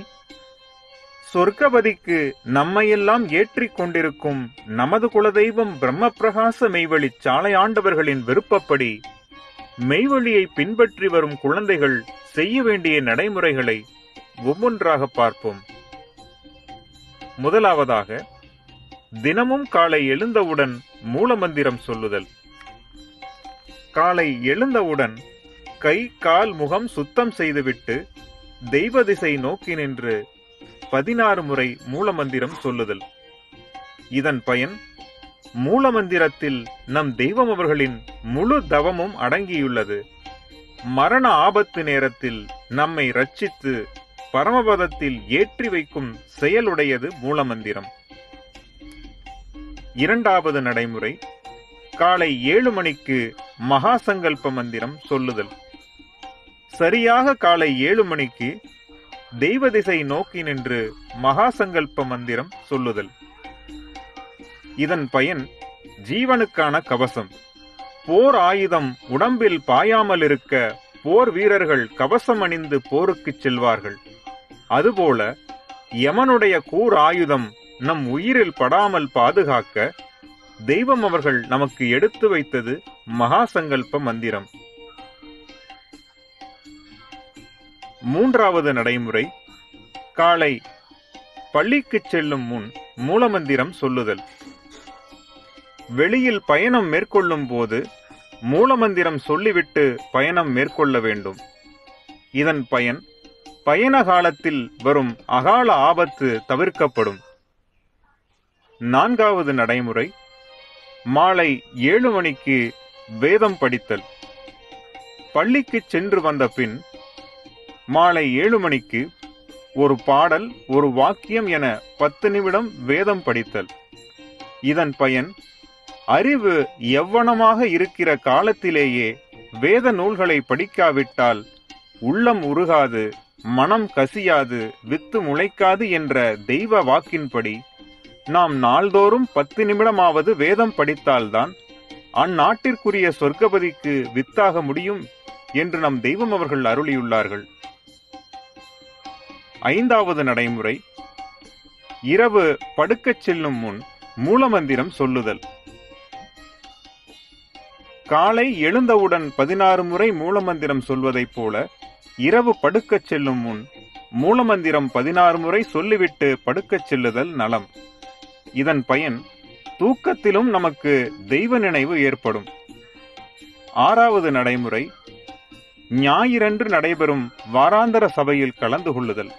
[SPEAKER 1] சொர்க்கபதிக்கு நம்மையெல்லாம் ஏற்றிக் கொண்டிருக்கும் நமது குலதெய்வம் பிரம்மபிரகாச மெய்வழி சாலை ஆண்டவர்களின் விருப்பப்படி மெய்வழியை பின்பற்றி வரும் குழந்தைகள் செய்ய வேண்டிய நடைமுறைகளை ஒவ்வொன்றாக பார்ப்போம். முதலாவதாக, தினமும் காலை எழுந்தவுடன் மூலமந்திரம் சொல்லுதல். காலை எழுந்தவுடன் கை, கால், முகம் சுத்தம் செய்துவிட்டு தெய்வ திசை நோக்கி நின்று 16 முறை மூலமந்திரம் சொல்லுதல். இதன் பயன், மூலமந்திரத்தில் நம் தெய்வம் அவர்களின் முழு தவமும் அடங்கியுள்ளது. மரண ஆபத்து நேரத்தில் நம்மை ரட்சித்து பரமபதத்தில் ஏற்றி வைக்கும் செயலுடையது மூலமந்திரம். இரண்டாவது நடைமுறை, காலை 7 மணிக்கு மகா சங்கல்ப மந்திரம் சொல்லுதல். சரியாக காலை 7 மணிக்கு தெய்வ திசை நோக்கி நின்று மகா சங்கல்ப மந்திரம் சொல்லுதல். இதன் பயன், ஜீவனுக்கான கவசம். போர் ஆயுதம் உடம்பில் பாயாமல் இருக்க போர் வீரர்கள் கவசம் அணிந்து போருக்கு செல்வார்கள். அதுபோல யமனுடைய கூர் ஆயுதம் நம் உயிரில் படாமல் பாதுகாக்க தெய்வம் அவர்கள் நமக்கு எடுத்து வைத்தது மகா சங்கல்ப மந்திரம். மூன்றாவது நடைமுறை, காலை பள்ளிக்கு செல்லும் முன் மூலமந்திரம் சொல்லுதல். வெளியில் பயணம் மேற்கொள்ளும் போது மூலமந்திரம் சொல்லிவிட்டு பயணம் மேற்கொள்ள வேண்டும். இதன் பயன், பயண காலத்தில் வரும் அகால ஆபத்து தவிர்க்கப்படும். நான்காவது நடைமுறை, மாலை 7 மணிக்கு வேதம் படித்தல். பள்ளிக்கு சென்று வந்த பின் மாலை 7 மணிக்கு ஒரு பாடல், ஒரு வாக்கியம் என 10 நிமிடம் வேதம் படித்தல். இதன் பயன், அறிவு யவ்வனமாக இருக்கிற காலத்திலேயே வேத நூல்களை படிக்காவிட்டால் உள்ளம் உருகாது, மனம் கசியாது, வித்து முளைக்காது என்ற தெய்வ வாக்கின்படி நாம் நாள்தோறும் 10 நிமிடமாவது வேதம் படித்தால்தான் அந்நாட்டிற்குரிய சொர்க்கபதிக்கு வித்தாக முடியும் என்று நம் தெய்வம் அவர்கள் அருளியுள்ளார்கள். ஐந்தாவது நடைமுறை, இரவு படுக்கச் செல்லும் முன் மூலமந்திரம் சொல்லுதல். காலை எழுந்தவுடன் 16 முறை மூலமந்திரம் சொல்வதைப் போல இரவு படுக்கச் செல்லும் முன் மூலமந்திரம் 16 முறை சொல்லிவிட்டு படுக்கச் செல்லுதல் நலம். இதன் பயன், தூக்கத்திலும் நமக்கு தெய்வ நினைவு ஏற்படும். ஆறாவது நடைமுறை, ஞாயிறன்று நடைபெறும் வாராந்தர சபையில் கலந்து கொள்ளுதல்.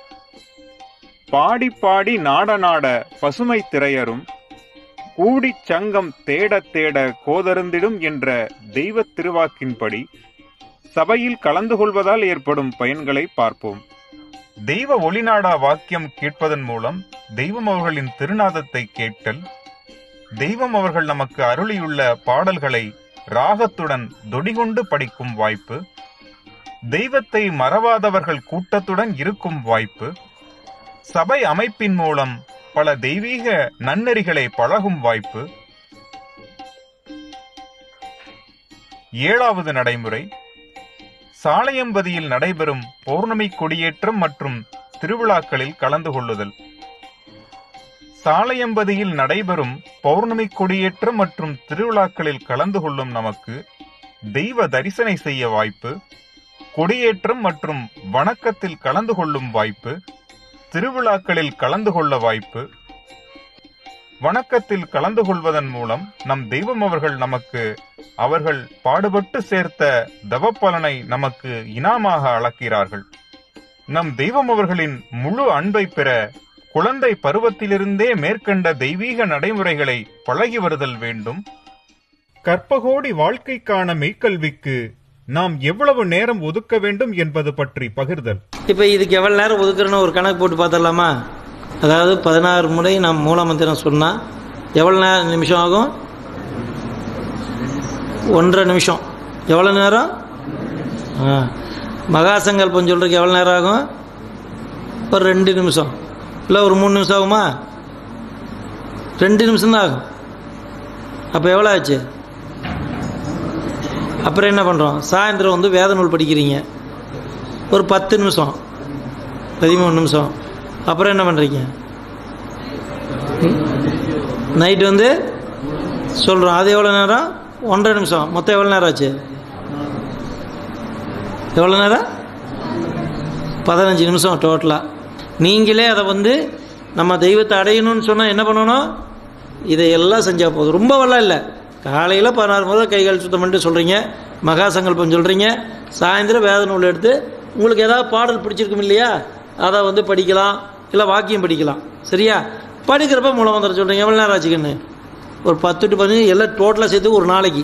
[SPEAKER 1] பாடி பாடி நாட நாட பசுமை திரையரும், கூடி சங்கம் தேட தேட கோதருந்திடும் என்ற தெய்வ திருவாக்கின்படி சபையில் கலந்து கொள்வதால் ஏற்படும் பயன்களை பார்ப்போம். தெய்வ ஒளிநாடா வாக்கியம் கேட்பதன் மூலம் தெய்வம் அவர்களின் திருநாதத்தை கேட்டல், தெய்வம் அவர்கள் நமக்கு அருளியுள்ள பாடல்களை ராகத்துடன் தொடிகொண்டு படிக்கும் வாய்ப்பு, தெய்வத்தை மறவாதவர்கள் கூட்டத்துடன் இருக்கும் வாய்ப்பு, சபை அமைப்பின் மூலம் பல தெய்வீக நன்னெறிகளை பழகும் வாய்ப்பு. ஏழாவது நடைமுறை, சாலையம்பதியில் நடைபெறும் பௌர்ணமி கொடியேற்றம் மற்றும் திருவிழாக்களில் கலந்து கொள்ளுதல். சாலையம்பதியில் நடைபெறும் பௌர்ணமி கொடியேற்றம் மற்றும் திருவிழாக்களில் கலந்து கொள்ளும் நமக்கு தெய்வ தரிசனை செய்ய வாய்ப்பு, கொடியேற்றம் மற்றும் வணக்கத்தில் கலந்து கொள்ளும் வாய்ப்பு, திருவிழாக்களில் கலந்து கொள்ள வாய்ப்பு. வணக்கத்தில் கலந்து கொள்வதன் மூலம் நம் தெய்வம் அவர்கள் நமக்கு அவர்கள் பாடுபட்டு சேர்த்த தவப்பலனை நமக்கு இனாமாக அளக்கிறார்கள். நம் தெய்வம் அவர்களின் முழு அன்பை பெற குழந்தை பருவத்திலிருந்தே மேற்கண்ட தெய்வீக நடைமுறைகளை பழகி வருதல் வேண்டும். கற்பகோடி வாழ்க்கைக்கான மெய்க்கல்விக்கு நாம் எவ்வளவு நேரம் ஒதுக்க வேண்டும் என்பது பற்றி பகிர்தல்.
[SPEAKER 2] இப்போ இதுக்கு எவ்வளவு நேரம் ஒதுக்குறோன்னு ஒரு கணக்கு போட்டு பார்த்தரலாமா? அதாவது 16 முறை நாம் மூலமந்திரம் சொன்னால் எவ்வளோ நிமிஷம் ஆகும்? 1.5 நிமிஷம். எவ்வளோ நேரம்? மகாசங்கல்பம் சொல்கிறதுக்கு எவ்வளோ நேரம் ஆகும்? ஒரு 2 நிமிஷம், இல்லை ஒரு 3 நிமிஷம் ஆகுமா? 2 நிமிஷம் தான் ஆகும். அப்போ எவ்வளோ ஆச்சு? அப்புறம் என்ன பண்ணுறோம்? சாயந்தரம் வந்து வேத நூல் படிக்கிறீங்க, ஒரு 10 நிமிஷம், 13 நிமிஷம். அப்புறம் என்ன பண்ணுறீங்க? நைட்டு வந்து சொல்கிறோம், அது எவ்வளோ நேரம்? 1.5 நிமிஷம். மொத்தம் எவ்வளோ நேரம் ஆச்சு? எவ்வளோ நேரம்? 15 நிமிஷம் டோட்டலாக. நீங்களே அதை வந்து நம்ம தெய்வத்தை அடையணும்னு சொன்னால் என்ன பண்ணணும்? இதையெல்லாம் செஞ்சால் போதும். ரொம்ப வரலாம் இல்லை. காலையில் 16 முறை கைகள் சுத்தம் பண்ணிட்டு சொல்கிறீங்க, மகாசங்கல்பம் சொல்கிறீங்க, சாயந்தரம் வேத நூல் எடுத்து உங்களுக்கு ஏதாவது பாடல் பிடிச்சிருக்கும் இல்லையா, அதை வந்து படிக்கலாம், இல்லை வாக்கியம் படிக்கலாம். சரியா? படிக்கிறப்ப மூலமந்திரம் சொல்கிறீங்க. எவ்வளோ நேரம் ஆச்சுக்கன்னு? ஒரு 10 to 15 எல்லாம் டோட்டலாக சேர்த்து ஒரு நாளைக்கு.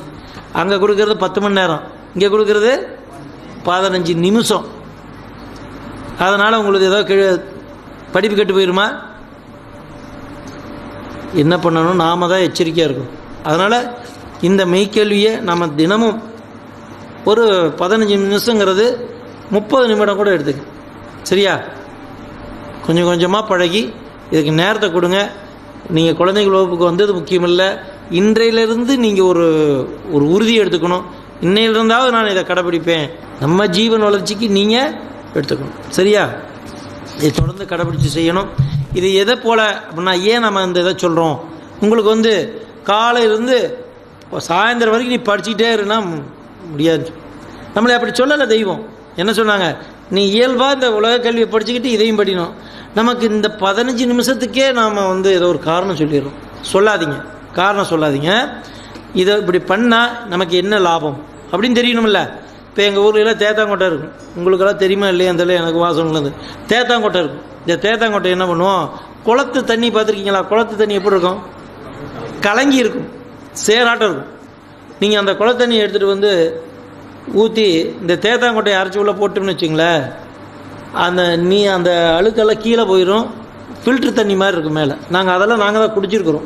[SPEAKER 2] அங்கே கொடுக்கறது 10 மணி நேரம், இங்கே கொடுக்கறது 15 நிமிஷம். அதனால் உங்களுக்கு ஏதோ படிப்பு கெட்டு போயிடுமா? என்ன பண்ணணும்? நாம தான் எச்சரிக்கையாக இருக்கும். அதனால் இந்த மெய்க்கல்வியை நம்ம தினமும் ஒரு 15 நிமிஷங்கிறது 30 நிமிடம் கூட எடுத்துக்க. சரியா? கொஞ்சம் கொஞ்சமாக பழகி இதுக்கு நேரத்தை கொடுங்க. நீங்கள் குழந்தைகள் வகுப்புக்கு வந்தது முக்கியம் இல்லை, இன்றையிலிருந்து நீங்கள் ஒரு உறுதி எடுத்துக்கணும். இன்னையிலிருந்தாவது நான் இதை கடைப்பிடிப்பேன். நம்ம ஜீவன் வளர்ச்சிக்கு நீங்கள் எடுத்துக்கணும். சரியா? இதை தொடர்ந்து கடைப்பிடிச்சு செய்யணும். இது எதை போல் அப்படின்னா, ஏன் நம்ம இந்த இதை சொல்கிறோம்? உங்களுக்கு வந்து காலையிலேருந்து சாயந்தரம் வரைக்கும் நீ படிச்சுக்கிட்டே இருந்தா முடியாது. நம்மளை அப்படி சொல்லலை தெய்வம். என்ன சொன்னாங்க? நீ இயல்பாக இந்த உலக கல்வியை படிச்சுக்கிட்டு இதையும் படிக்கணும். நமக்கு இந்த 15 நிமிஷத்துக்கே நாம் வந்து ஏதோ ஒரு காரணம் சொல்லிடுறோம். சொல்லாதீங்க, காரணம் சொல்லாதீங்க. இதை இப்படி பண்ணால் நமக்கு என்ன லாபம் அப்படின்னு தெரியணும்ல. இப்போ எங்கள் ஊர்லாம் தேத்தாங்கொட்டை இருக்கும். உங்களுக்கெல்லாம் தெரியுமா இல்லையா? அந்த எனக்கு வாசனைலேருந்து தேத்தாங்கொட்டை இருக்கும். இந்த தேத்தாங்கொட்டை என்ன பண்ணுவோம்? குளத்து தண்ணி பார்த்துருக்கீங்களா? குளத்து தண்ணி எப்படி இருக்கும்? கலங்கி இருக்கும், சேராட்டம் இருக்கும். நீங்கள் அந்த குளத்து தண்ணியை எடுத்துகிட்டு வந்து ஊற்றி இந்த தேத்தாங்கொட்டையை அரைச்சி உள்ள போட்டோம்னு வச்சுங்களேன், அந்த அழுக்கெல்லாம் கீழே போயிடும். ஃபில்ட்ரு தண்ணி மாதிரி இருக்கும் மேலே. நாங்கள் தான் குடிச்சிருக்கிறோம்.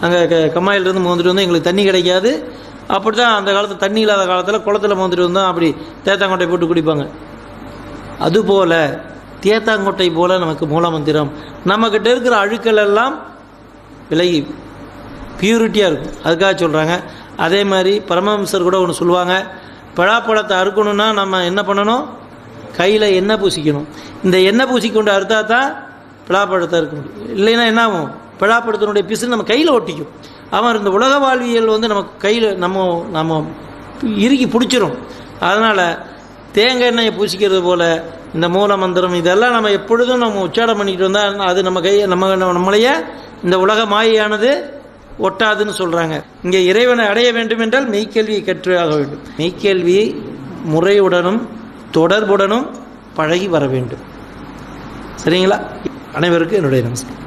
[SPEAKER 2] அங்கே கம்மாயிலிருந்து மோந்துட்டு வந்து எங்களுக்கு தண்ணி கிடைக்காது. அப்படி தான் அந்த காலத்தில் தண்ணி இல்லாத காலத்தில் குளத்தில் மோந்துட்டு வந்தால் அப்படி தேத்தாங்கொட்டை போட்டு குடிப்பாங்க. அதுபோல் தேத்தாங்கொட்டை போல் நமக்கு மூலமந்திரம் நம்மக்கிட்ட இருக்கிற அழுக்கள் எல்லாம் விலகி பியூரிட்டியாக இருக்கும். அதுக்காக சொல்கிறாங்க. அதே மாதிரி பரமஹம்சர் கூட ஒன்று சொல்லுவாங்க, பழாப்பழத்தை அறுக்கணுன்னா நம்ம என்ன பண்ணணும்? கையில் எண்ணெய் பூசிக்கணும். இந்த எண்ணெய் பூசிக்கொண்டு அறுத்தா தான் பழாப்பழத்தை அறுக்க முடியும். இல்லைன்னா என்ன ஆகும்? பழாப்பழத்தினுடைய பிசு நம்ம கையில் ஒட்டிக்கும். அவன் இந்த உலக வாழ்வியல் வந்து நமக்கு கையில் நம்ம இறுக்கி பிடிச்சிரும். அதனால் தேங்காய் எண்ணெயை பூசிக்கிறது போல் இந்த மூல மந்திரம் இதெல்லாம் நம்ம எப்பொழுதும் நம்ம உச்சாரம் பண்ணிக்கிட்டு வந்தால் அது நம்மளையே இந்த உலக மாயையானது ஒட்டாதுன்னு சொல்கிறாங்க. இங்கே இறைவனை அடைய வேண்டும் என்றால் மெய்க்கல்வியை கற்று ஆக வேண்டும். மெய்க்கல்வியை முறையுடனும் தொடர்புடனும் பழகி வர வேண்டும். சரிங்களா? அனைவருக்கும் என்னுடைய நமஸ்காரம்.